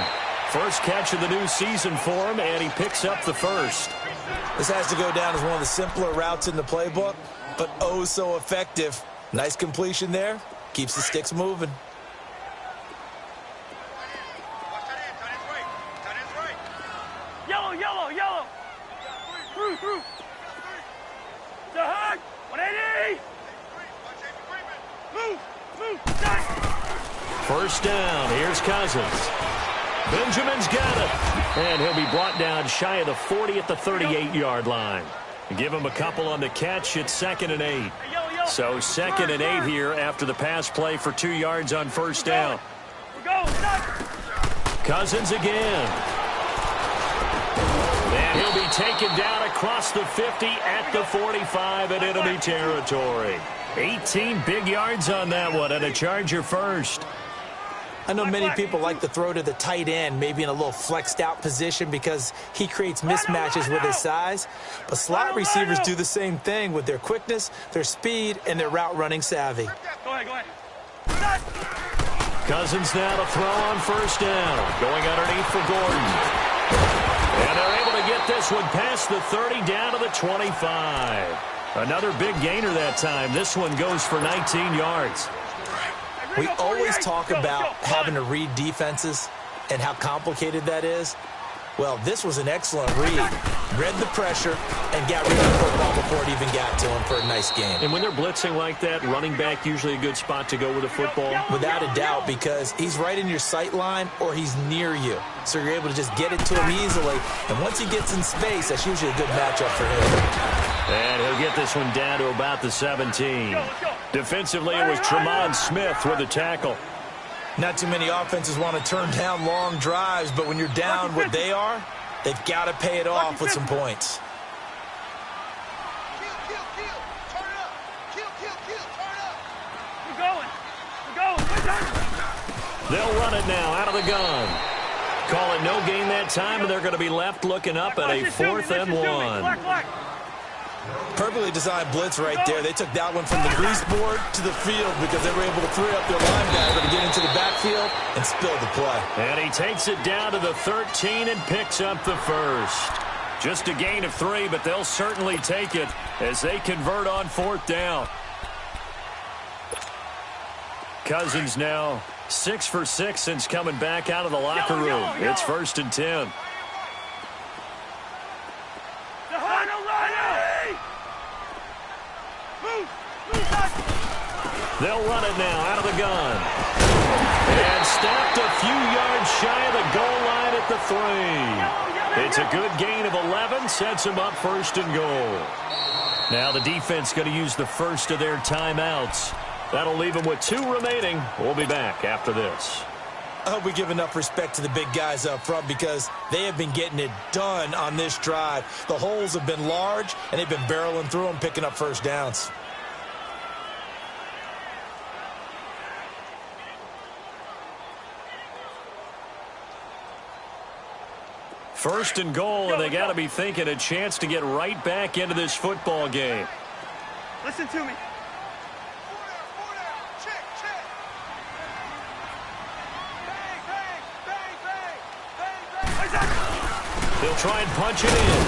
First catch of the new season for him, and he picks up the first. This has to go down as one of the simpler routes in the playbook, but oh so effective. Nice completion there. Keeps the sticks moving. Yellow. Through. The hug. 180. Move. First down. Here's Cousins. Benjamin's got it. And he'll be brought down shy of the 40 at the 38-yard line. Give him a couple on the catch. It's 2nd and 8. So 2nd and 8 here after the pass play for 2 yards on first down. Cousins again. And he'll be taken down across the 50 at the 45 in enemy territory. 18 big yards on that one, and a Charger first. I know many people like to throw to the tight end, maybe in a little flexed out position because he creates mismatches with his size. But slot receivers do the same thing with their quickness, their speed, and their route running savvy. Go ahead. Cousins now to throw on first down. Going underneath for Gordon. And they're able to get this one past the 30 down to the 25. Another big gainer that time. This one goes for 19 yards. We always talk about having to read defenses and how complicated that is. Well, this was an excellent read. Read the pressure and got rid of the football before it even got to him for a nice game. And when they're blitzing like that, running back usually a good spot to go with a football? Without a doubt, because he's right in your sight line or he's near you. So you're able to just get it to him easily. And once he gets in space, that's usually a good matchup for him. And he'll get this one down to about the 17. Defensively, it was Tremont Smith with the tackle. Not too many offenses want to turn down long drives, but when you're down what they are, they've got to pay it off with some points. We're going. They'll run it now out of the gun. Call it no gain that time, and they're going to be left looking up at a 4th and 1. Perfectly designed blitz right there. They took that one from the grease board to the field because they were able to free up their linebacker to get into the backfield and spill the play. And he takes it down to the 13 and picks up the first. Just a gain of 3, but they'll certainly take it as they convert on 4th down. Cousins now 6 for 6 since coming back out of the locker room. It's 1st and 10. They'll run it now out of the gun. And stopped a few yards shy of the goal line at the 3. It's a good gain of 11, sets them up 1st and goal. Now the defense going to use the first of their timeouts. That'll leave them with 2 remaining. We'll be back after this. I hope we give enough respect to the big guys up front because they have been getting it done on this drive. The holes have been large, and they've been barreling through them, picking up first downs. First and goal, and they got to be thinking a chance to get right back into this football game. Listen to me. They'll try and punch it in.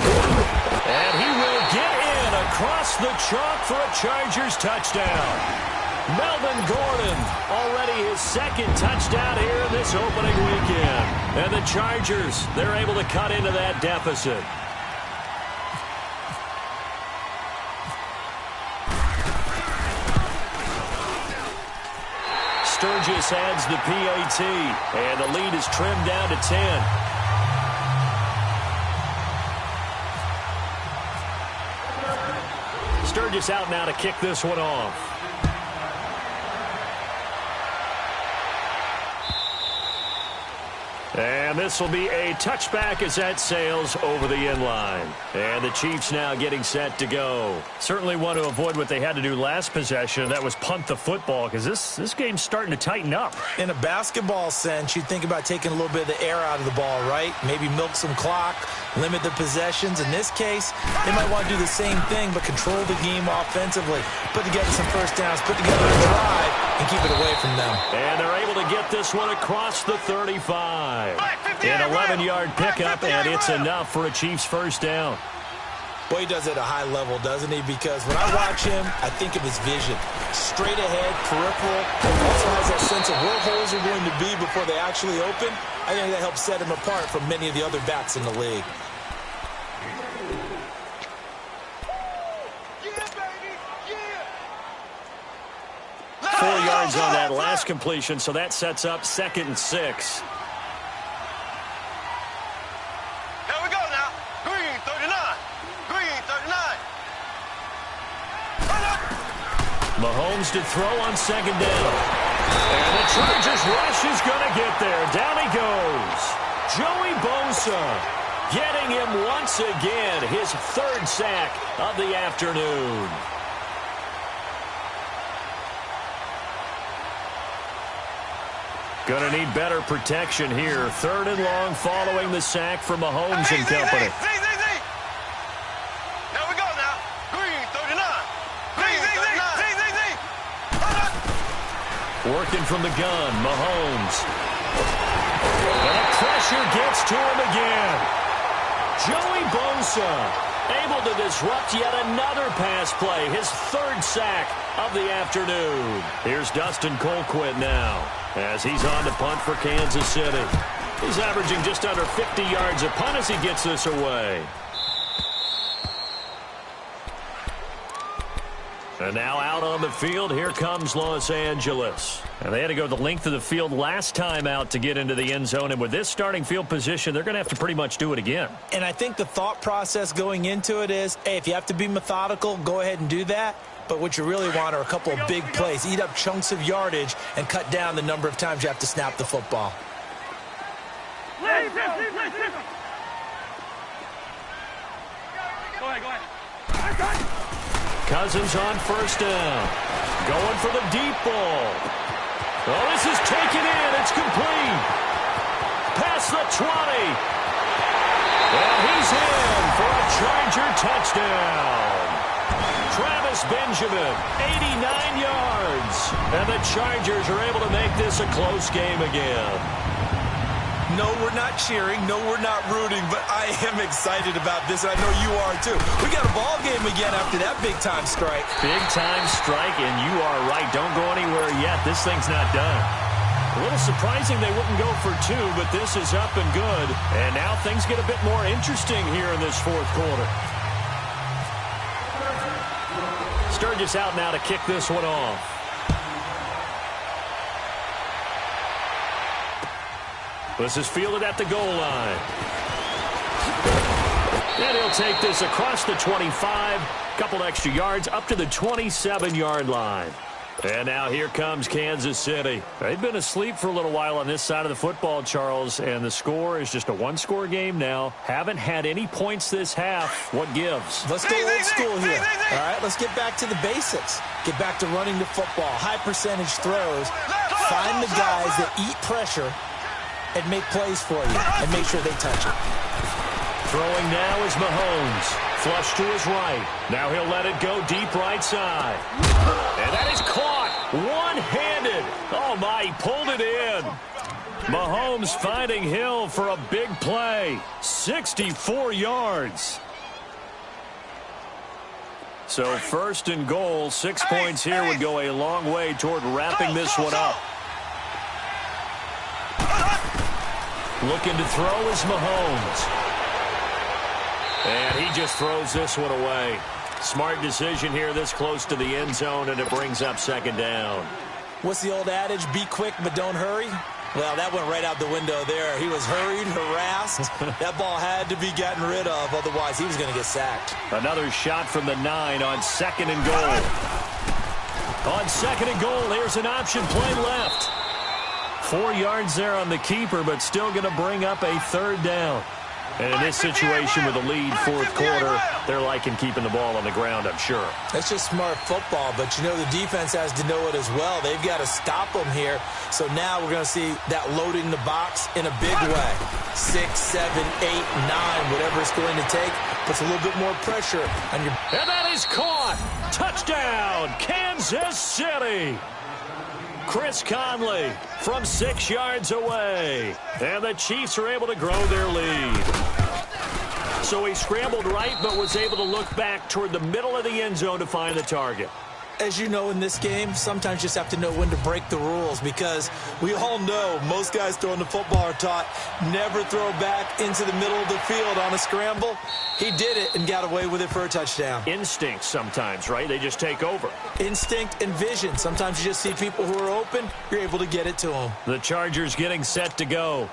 And he will get in across the chalk for a Chargers touchdown. Melvin Gordon, already his second touchdown here in this opening weekend. And the Chargers, they're able to cut into that deficit. Sturgis adds the PAT, and the lead is trimmed down to 10. Sturgis out now to kick this one off. And this will be a touchback as that sails over the end line. And the Chiefs now getting set to go. Certainly want to avoid what they had to do last possession. That was punt the football, because this game's starting to tighten up. In a basketball sense, you think about taking a little bit of the air out of the ball, right? Maybe milk some clock, limit the possessions. In this case, they might want to do the same thing, but control the game offensively. Put together some first downs, put together a drive, and keep it away from them. And they're able to get this one across the 35. An 11-yard pickup, and it's enough for a Chiefs first down. Boy, he does it at a high level, doesn't he? Because when I watch him, I think of his vision. Straight ahead, peripheral. Also has that sense of where holes are going to be before they actually open. I think that helps set him apart from many of the other backs in the league. 4 yards on that last completion, so that sets up 2nd and 6. Mahomes to throw on 2nd down. And the Chargers rush is going to get there. Down he goes. Joey Bosa getting him once again, his 3rd sack of the afternoon. Going to need better protection here. 3rd and long following the sack from Mahomes and company. Working from the gun, Mahomes. And the pressure gets to him again. Joey Bosa able to disrupt yet another pass play, his 3rd sack of the afternoon. Here's Dustin Colquitt now as he's on to punt for Kansas City. He's averaging just under 50 yards a punt as he gets this away. And now out on the field, here comes Los Angeles. And they had to go the length of the field last time out to get into the end zone. And with this starting field position, they're going to have to pretty much do it again. And I think the thought process going into it is, hey, if you have to be methodical, go ahead and do that. But what you really want are a couple of big plays. Eat up chunks of yardage and cut down the number of times you have to snap the football. Go ahead. Cousins on 1st down. Going for the deep ball. Oh, this is taken in. It's complete. Past the 20. And he's in for a Charger touchdown. Travis Benjamin, 89 yards. And the Chargers are able to make this a close game again. No, we're not cheering. No, we're not rooting. But I am excited about this. I know you are, too. We got a ball game again after that big-time strike. Big-time strike, and you are right. Don't go anywhere yet. This thing's not done. A little surprising they wouldn't go for 2, but this is up and good. And now things get a bit more interesting here in this 4th quarter. Sturgis out now to kick this one off. This is fielded at the goal line. And he'll take this across the 25. Couple extra yards up to the 27-yard line. And now here comes Kansas City. They've been asleep for a little while on this side of the football, Charles, and the score is just a 1-score game now. Haven't had any points this half. What gives? Let's go old school here. All right, let's get back to the basics. Get back to running the football, high percentage throws. Find the guys that eat pressure and make plays for you and make sure they touch it. Throwing now is Mahomes. Flush to his right. Now he'll let it go deep right side. And that is caught. One-handed. Oh, my, he pulled it in. Mahomes finding Hill for a big play. 64 yards. So first and goal, 6 points here would go a long way toward wrapping this one up. Looking to throw is Mahomes. And he just throws this one away. Smart decision here this close to the end zone, and it brings up second down. What's the old adage? Be quick, but don't hurry. Well, that went right out the window there. He was hurried, harassed. That ball had to be gotten rid of, otherwise he was going to get sacked. Another shot from the 9 on second and goal. On second and goal, here's an option play left. 4 yards there on the keeper, but still going to bring up a third down. And in this situation with a lead fourth quarter, they're liking keeping the ball on the ground, I'm sure. That's just smart football, but you know the defense has to know it as well. They've got to stop them here. So now we're going to see that loading the box in a big way. 6, 7, 8, 9, whatever it's going to take, puts a little bit more pressure on your... And that is caught! Touchdown, Kansas City! Chris Conley from 6 yards away. And the Chiefs are able to grow their lead. So he scrambled right, but was able to look back toward the middle of the end zone to find the target. As you know, in this game, sometimes you just have to know when to break the rules, because we all know most guys throwing the football are taught never throw back into the middle of the field on a scramble. He did it and got away with it for a touchdown. Instinct sometimes, right? They just take over. Instinct and vision. Sometimes you just see people who are open, you're able to get it to them. The Chargers getting set to go.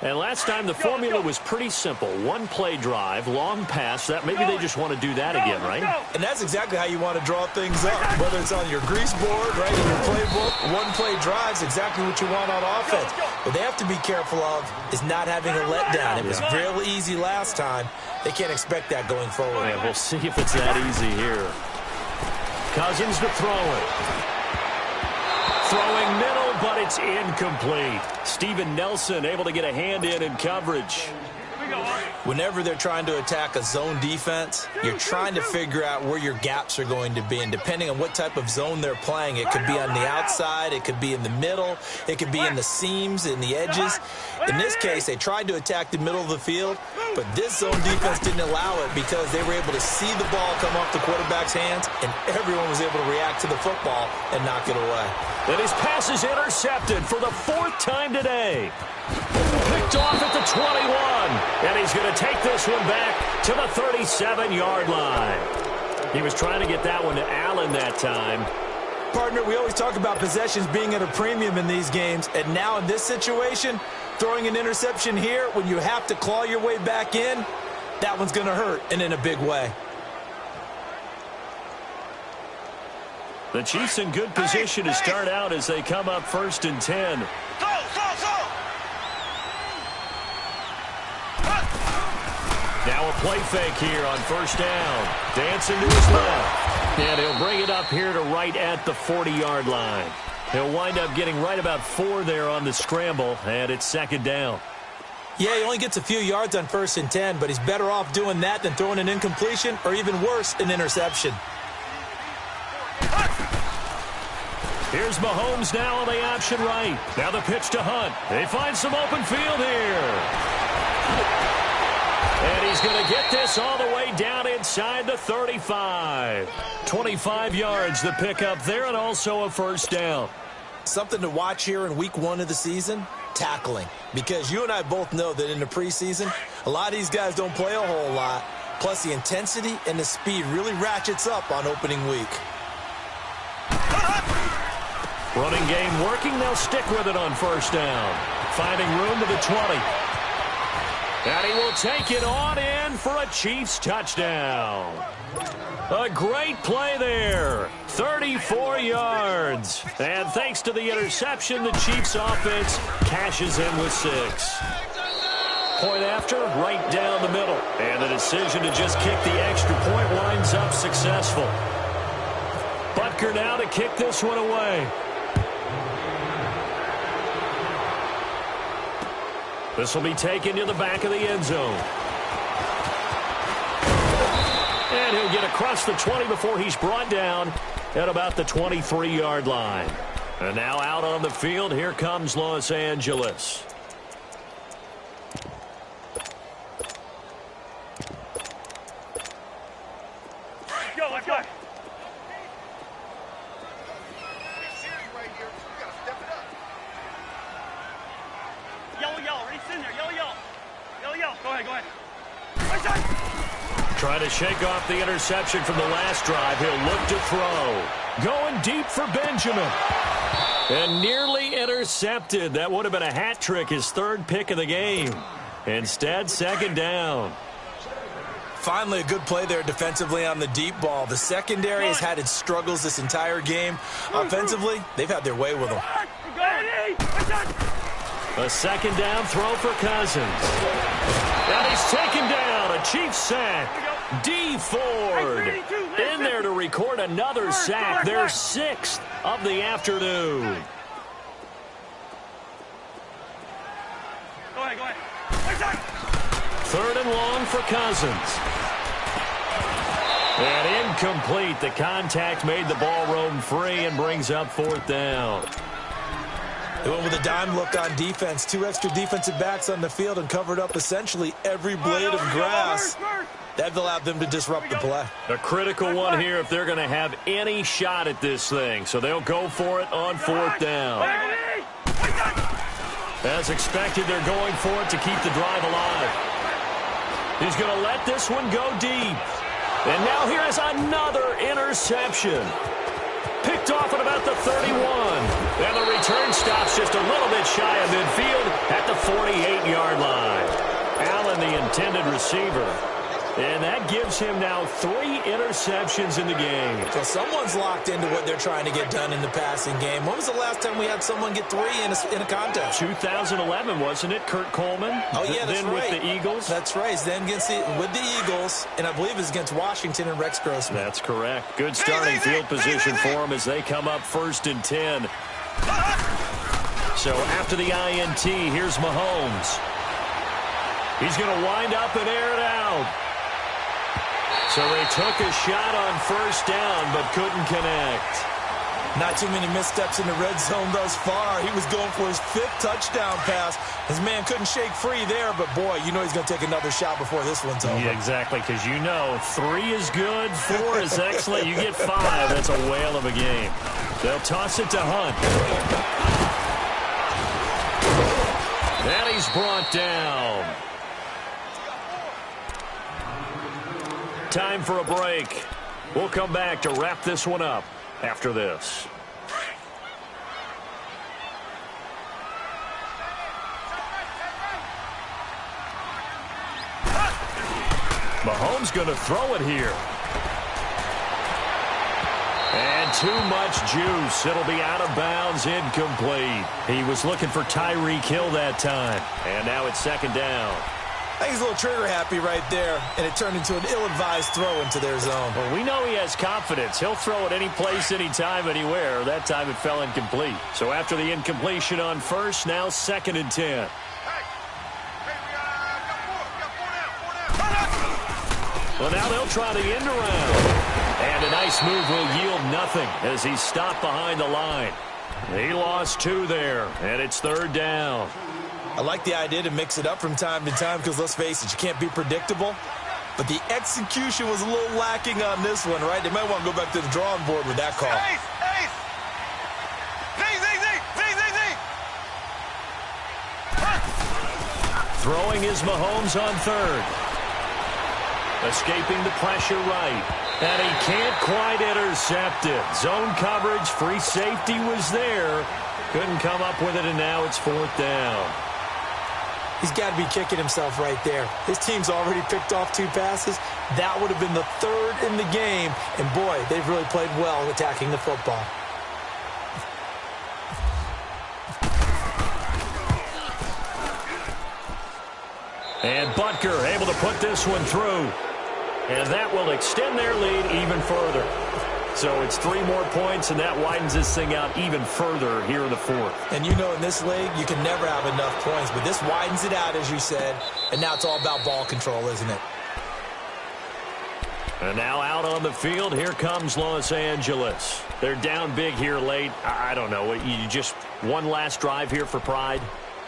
And last time the formula was pretty simple. One play drive, long pass. That maybe they just want to do that again, right? And that's exactly how you want to draw things up. Whether it's on your grease board, right, in your playbook, one play drive is exactly what you want on offense. What they have to be careful of is not having a letdown. It was real easy last time. They can't expect that going forward. Yeah, we'll see if it's that easy here. Cousins to throw it. Throwing middle, but it's incomplete. Steven Nelson able to get a hand in coverage. Whenever they're trying to attack a zone defense, you're trying to figure out where your gaps are going to be. And depending on what type of zone they're playing, it could be on the outside, it could be in the middle, it could be in the seams, in the edges. In this case, they tried to attack the middle of the field, but this zone defense didn't allow it because they were able to see the ball come off the quarterback's hands, and everyone was able to react to the football and knock it away. And his pass is intercepted for the 4th time today. Picked off at the 21. And he's going to take this one back to the 37-yard line. He was trying to get that one to Allen that time. Partner, we always talk about possessions being at a premium in these games. And now in this situation, throwing an interception here when you have to claw your way back in, that one's going to hurt, and in a big way. The Chiefs in good position to start out as they come up 1st and 10. Now a play fake here on 1st down. Dancing to his left. And he'll bring it up here to right at the 40-yard line. He'll wind up getting right about 4 there on the scramble, and it's 2nd down. Yeah, he only gets a few yards on 1st and 10, but he's better off doing that than throwing an incompletion or even worse, an interception. Here's Mahomes now on the option right. Now the pitch to Hunt. They find some open field here. And he's going to get this all the way down inside the 35. 25 yards the pickup there, and also a 1st down. Something to watch here in week 1 of the season, tackling. Because you and I both know that in the preseason, a lot of these guys don't play a whole lot. Plus the intensity and the speed really ratchets up on opening week. Running game working. They'll stick with it on 1st down. Finding room to the 20. And he will take it on in for a Chiefs touchdown. A great play there. 34 yards. And thanks to the interception, the Chiefs offense cashes in with 6. Point after, right down the middle. And the decision to just kick the extra point winds up successful. Butker now to kick this one away. This will be taken to the back of the end zone. And he'll get across the 20 before he's brought down at about the 23-yard line. And now out on the field, here comes Los Angeles. Let's go. Yellow. Ready? Sit in there. Yellow. Go ahead. Right side. Trying to shake off the interception from the last drive. He'll look to throw. Going deep for Benjamin. And nearly intercepted. That would have been a hat trick, his third pick of the game. Instead, second down. Finally, a good play there defensively on the deep ball. The secondary has had its struggles this entire game. Offensively, they've had their way with them. A second down throw for Cousins. And he's taken down. A Chiefs sack. D. Ford in there to record another sack. Their sixth of the afternoon. Go ahead. Third and long for Cousins. And incomplete. The contact made the ball roam free and brings up fourth down. They went with a dime look on defense. 2 extra defensive backs on the field and covered up essentially every blade of grass. That allowed them to disrupt the play. A critical one here if they're going to have any shot at this thing. So they'll go for it on fourth down. As expected, they're going for it to keep the drive alive. He's going to let this one go deep. And now here is another interception. Picked off at about the 31. And the return stops just a little bit shy of midfield at the 48-yard line. Allen, the intended receiver. And that gives him now 3 interceptions in the game. So someone's locked into what they're trying to get done in the passing game. When was the last time we had someone get 3 in a contest? 2011, wasn't it? Kurt Coleman? Oh, yeah, that's then right. With the Eagles? That's right. Then with the Eagles, and I believe it's against Washington and Rex Grossman. That's correct. Good starting field position for them as they come up 1st and 10. So after the INT, here's Mahomes. He's going to wind up and air it out. So they took a shot on first down, but couldn't connect. Not too many missteps in the red zone thus far. He was going for his 5th touchdown pass. His man couldn't shake free there, but boy, you know he's going to take another shot before this one's over. Yeah, exactly, because you know 3 is good, 4 is excellent. You get 5, that's a whale of a game. They'll toss it to Hunt. And he's brought down. Time for a break. We'll come back to wrap this one up after this. Mahomes going to throw it here. And too much juice. It'll be out of bounds, incomplete. He was looking for Tyreek Hill that time. And now it's second down. I think he's a little trigger-happy right there, and it turned into an ill-advised throw into their zone. Well, we know he has confidence. He'll throw it any place, anytime, anywhere. That time it fell incomplete. So after the incompletion on first, now 2nd and 10. Well, now they'll try the end around. And a nice move will yield nothing as he's stopped behind the line. He lost 2 there, and it's 3rd down. I like the idea to mix it up from time to time because, let's face it, you can't be predictable. But the execution was a little lacking on this one, right? They might want to go back to the drawing board with that call. Throwing is Mahomes on 3rd. Escaping the pressure right. And he can't quite intercept it. Zone coverage, free safety was there. Couldn't come up with it, and now it's 4th down. He's got to be kicking himself right there. His team's already picked off 2 passes. That would have been the 3rd in the game. And, boy, they've really played well attacking the football. And Butker able to put this one through. And that will extend their lead even further. So it's 3 more points, and that widens this thing out even further here in the 4th. And you know in this league, you can never have enough points. But this widens it out, as you said. And now it's all about ball control, isn't it? And now out on the field, here comes Los Angeles. They're down big here late. I don't know. You just one last drive here for pride?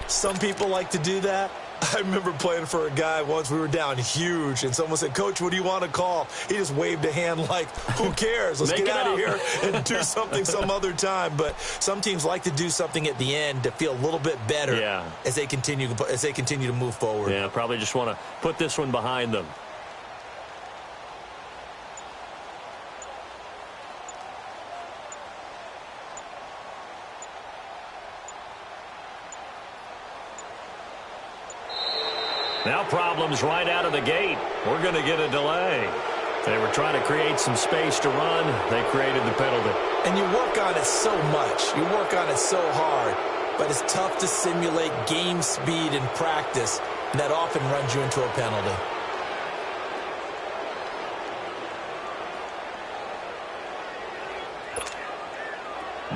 Some people like to do that. I remember playing for a guy once. We were down huge, and someone said, "Coach, what do you want to call?" He just waved a hand like, who cares? Let's get out of here and do something some other time. But some teams like to do something at the end to feel a little bit better as they continue to move forward. Yeah, probably just want to put this one behind them. Now problems right out of the gate. We're going to get a delay. They were trying to create some space to run. They created the penalty. And you work on it so much. You work on it so hard. But it's tough to simulate game speed in practice. And that often runs you into a penalty.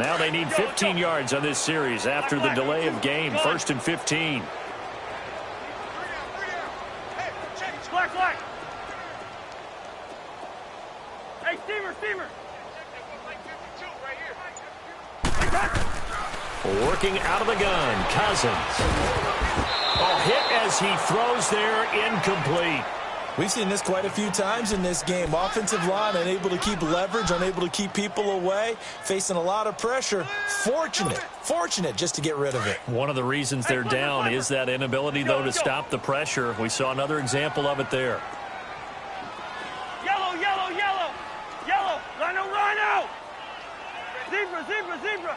Now they need 15 yards on this series after the delay of game. 1st and 15. Flag. Hey, steamer. Working out of the gun, Cousins. Hit as he throws there, incomplete. We've seen this quite a few times in this game. Offensive line unable to keep leverage, unable to keep people away, facing a lot of pressure. Fortunate just to get rid of it. One of the reasons they're down is that inability, though, to stop the pressure. We saw another example of it there. Yellow. Rhino. Zebra.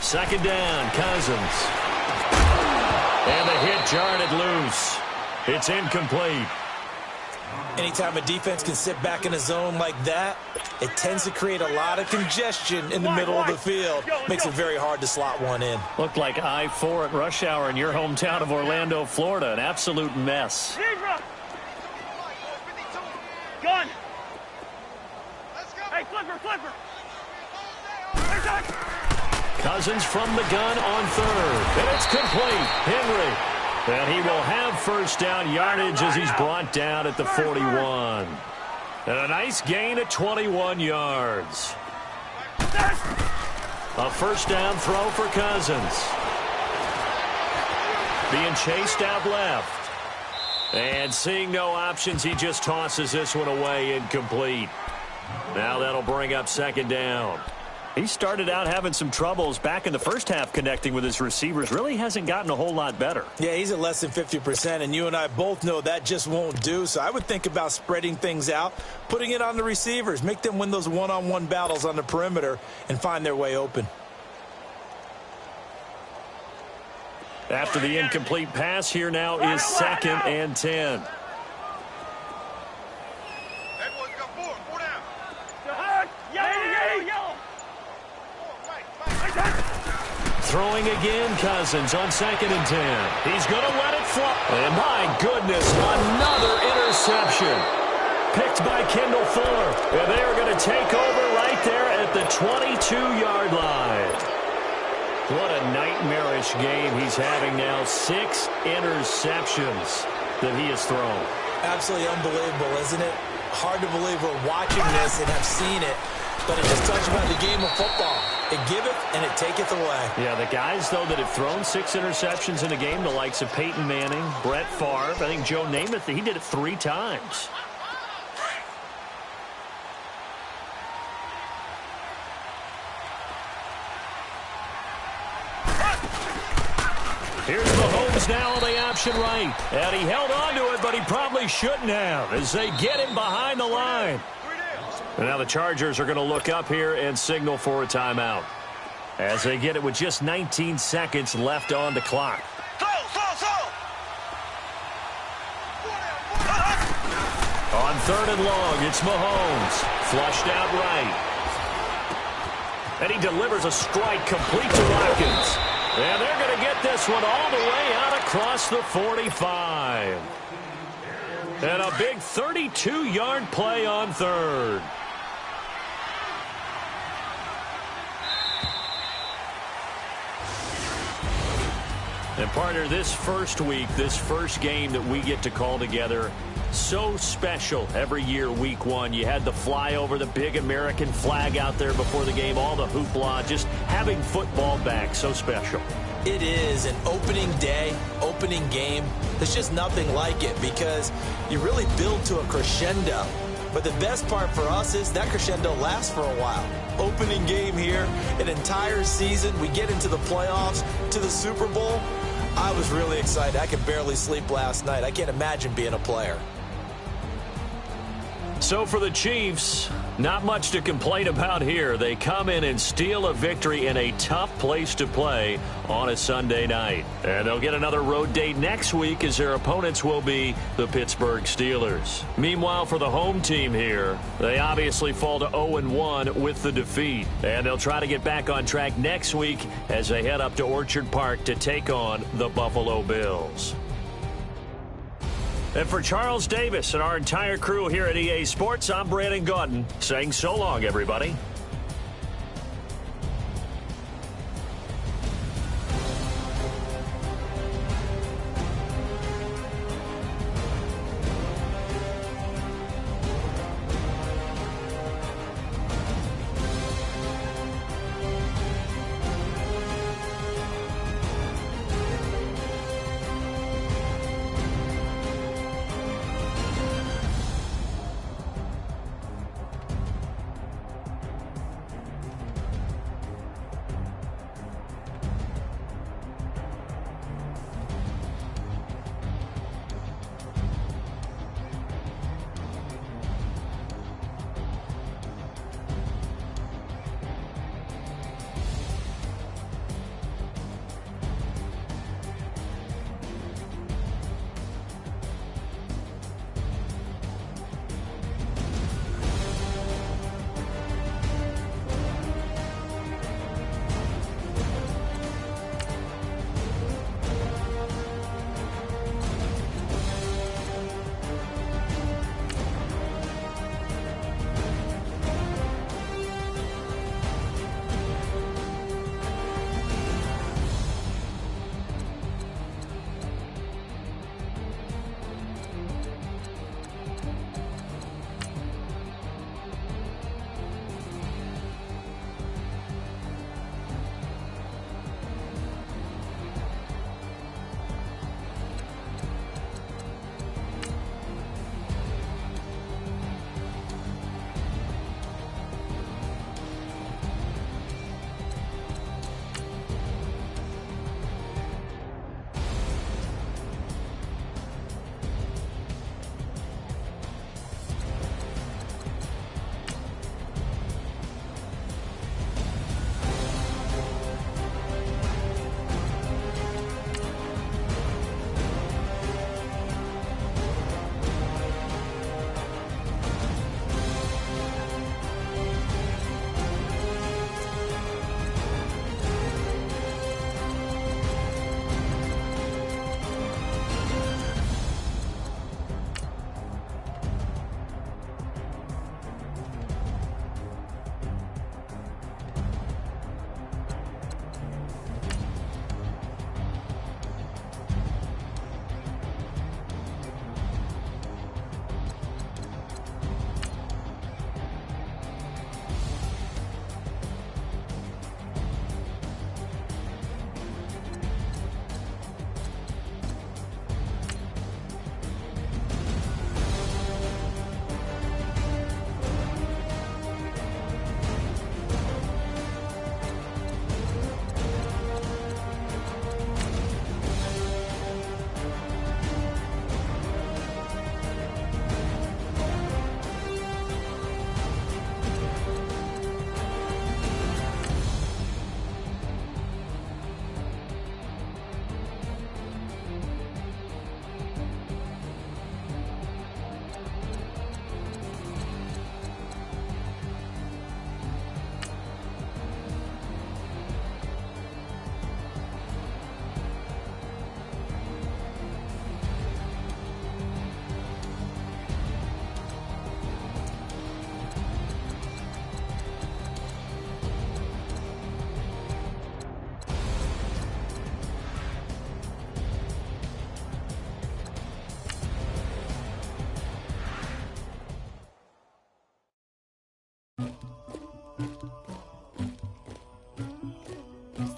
Second down, Cousins. And the hit jarred it loose. It's incomplete. Anytime a defense can sit back in a zone like that, it tends to create a lot of congestion in the middle of the field. Makes it very hard to slot one in. Looked like I-4 at rush hour in your hometown of Orlando, Florida. An absolute mess. Zebra. Gun. Hey, flipper. Cousins from the gun on third. And it's complete. Henry. And he will have first down yardage as he's brought down at the 41. And a nice gain at 21 yards. A first down throw for Cousins. Being chased out left. And seeing no options, he just tosses this one away, incomplete. Now that'll bring up second down. He started out having some troubles back in the first half connecting with his receivers. Really hasn't gotten a whole lot better. Yeah, he's at less than 50%, and you and I both know that just won't do. So I would think about spreading things out, putting it on the receivers, make them win those one-on-one battles on the perimeter, and find their way open. After the incomplete pass, here now is 2nd and 10. Throwing again, Cousins on 2nd and 10. He's going to let it fly. And my goodness, another interception. Picked by Kendall Fuller. And they are going to take over right there at the 22-yard line. What a nightmarish game he's having now. 6 interceptions that he has thrown. Absolutely unbelievable, isn't it? Hard to believe we're watching this and have seen it. But it just talks about the game of football. It giveth and it taketh away. Yeah, the guys, though, that have thrown 6 interceptions in a game, the likes of Peyton Manning, Brett Favre, I think Joe Namath, he did it 3 times. Here's Mahomes now on the option right. And he held on to it, but he probably shouldn't have as they get him behind the line. And now the Chargers are going to look up here and signal for a timeout as they get it with just 19 seconds left on the clock. On 3rd and long, it's Mahomes. Flushed out right. And he delivers a strike complete to Watkins. And they're going to get this one all the way out across the 45. And a big 32-yard play on 3rd. And partner, this first week, this first game that we get to call together, So special every year, week one. You had the flyover, the big American flag out there before the game, all the hoopla, just having football back, so special. It is an opening day, opening game. There's just nothing like it because you really build to a crescendo. But the best part for us is that crescendo lasts for a while. Opening game here, an entire season. We get into the playoffs, to the Super Bowl. I was really excited. I could barely sleep last night. I can't imagine being a player. So for the Chiefs, not much to complain about here. They come in and steal a victory in a tough place to play on a Sunday night. And they'll get another road date next week as their opponents will be the Pittsburgh Steelers. Meanwhile, for the home team here, they obviously fall to 0-1 with the defeat. And they'll try to get back on track next week as they head up to Orchard Park to take on the Buffalo Bills. And for Charles Davis and our entire crew here at EA Sports, I'm Brandon Gaudin saying so long, everybody.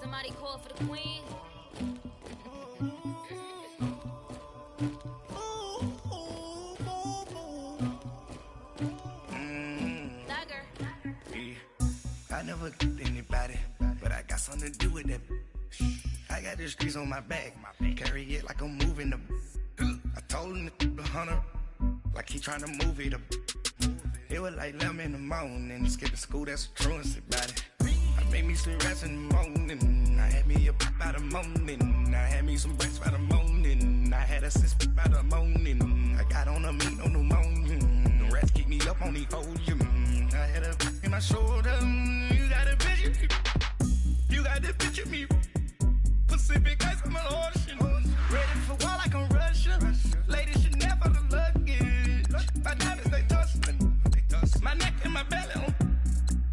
Somebody call for the queen. I never killed anybody, but I got something to do with that. I got the streets on my back, carry it like I'm moving them. I told him to the hunter, like he trying to move it up. It was like 11 in the morning, skipping school, that's a truancy about it. I made me some rats in the morning, I had me a pop by the morning, I had me some breaks by the morning, I had a sis by the morning, I got on a meat on the morning, the rats keep me up on the podium, I had a in my shoulder, you got a picture, you got the picture me, Pacific ice on my ocean, ready for war like I'm Russian, ladies should never the luggage, my diamonds they tussling, my neck and my belly on,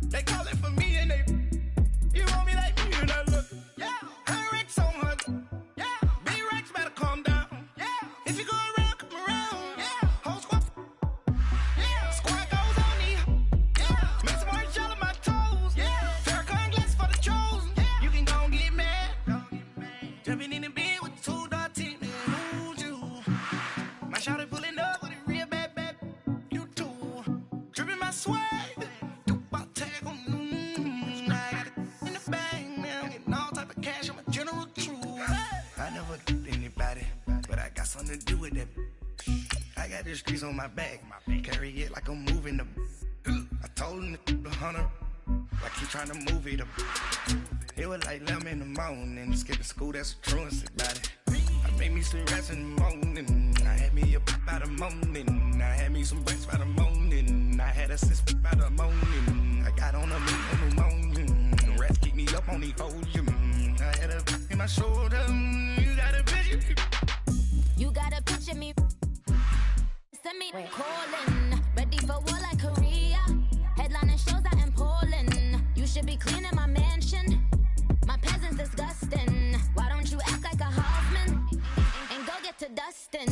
they calling for me and they, you want me like me and I look, yeah, her Rex on her, yeah, B-Rex better calm down, yeah, if you go around, come around, yeah, whole squad, yeah, squad goes on me, yeah, make some orange gel on my toes, yeah, Farrakhan glass for the chosen, yeah, you can go and get mad, jumping in the bed with 2 dark teeth, man, who's you, my shawty pulling up with a real bad, you too, dripping my swag, I never killed anybody, but I got something to do with that. I got the streets on my back, carry it like I'm moving them. I told him to the hunter, like he trying to move it up. It was like 11 in the morning, skipping school, that's a truancy about it. I made me some rats in the morning, I had me a pop by the morning, I had me some breaks by the morning, I had a sis by the morning, I got on a meat on the morning, the rats keep me up on the podium, I had a in my shoulder, you got a picture. You got a picture me. Send me calling, ready for war like Korea. Headlining shows out in Poland. You should be cleaning my mansion. My peasants disgusting. Why don't you act like a Hoffman and go get to Dustin?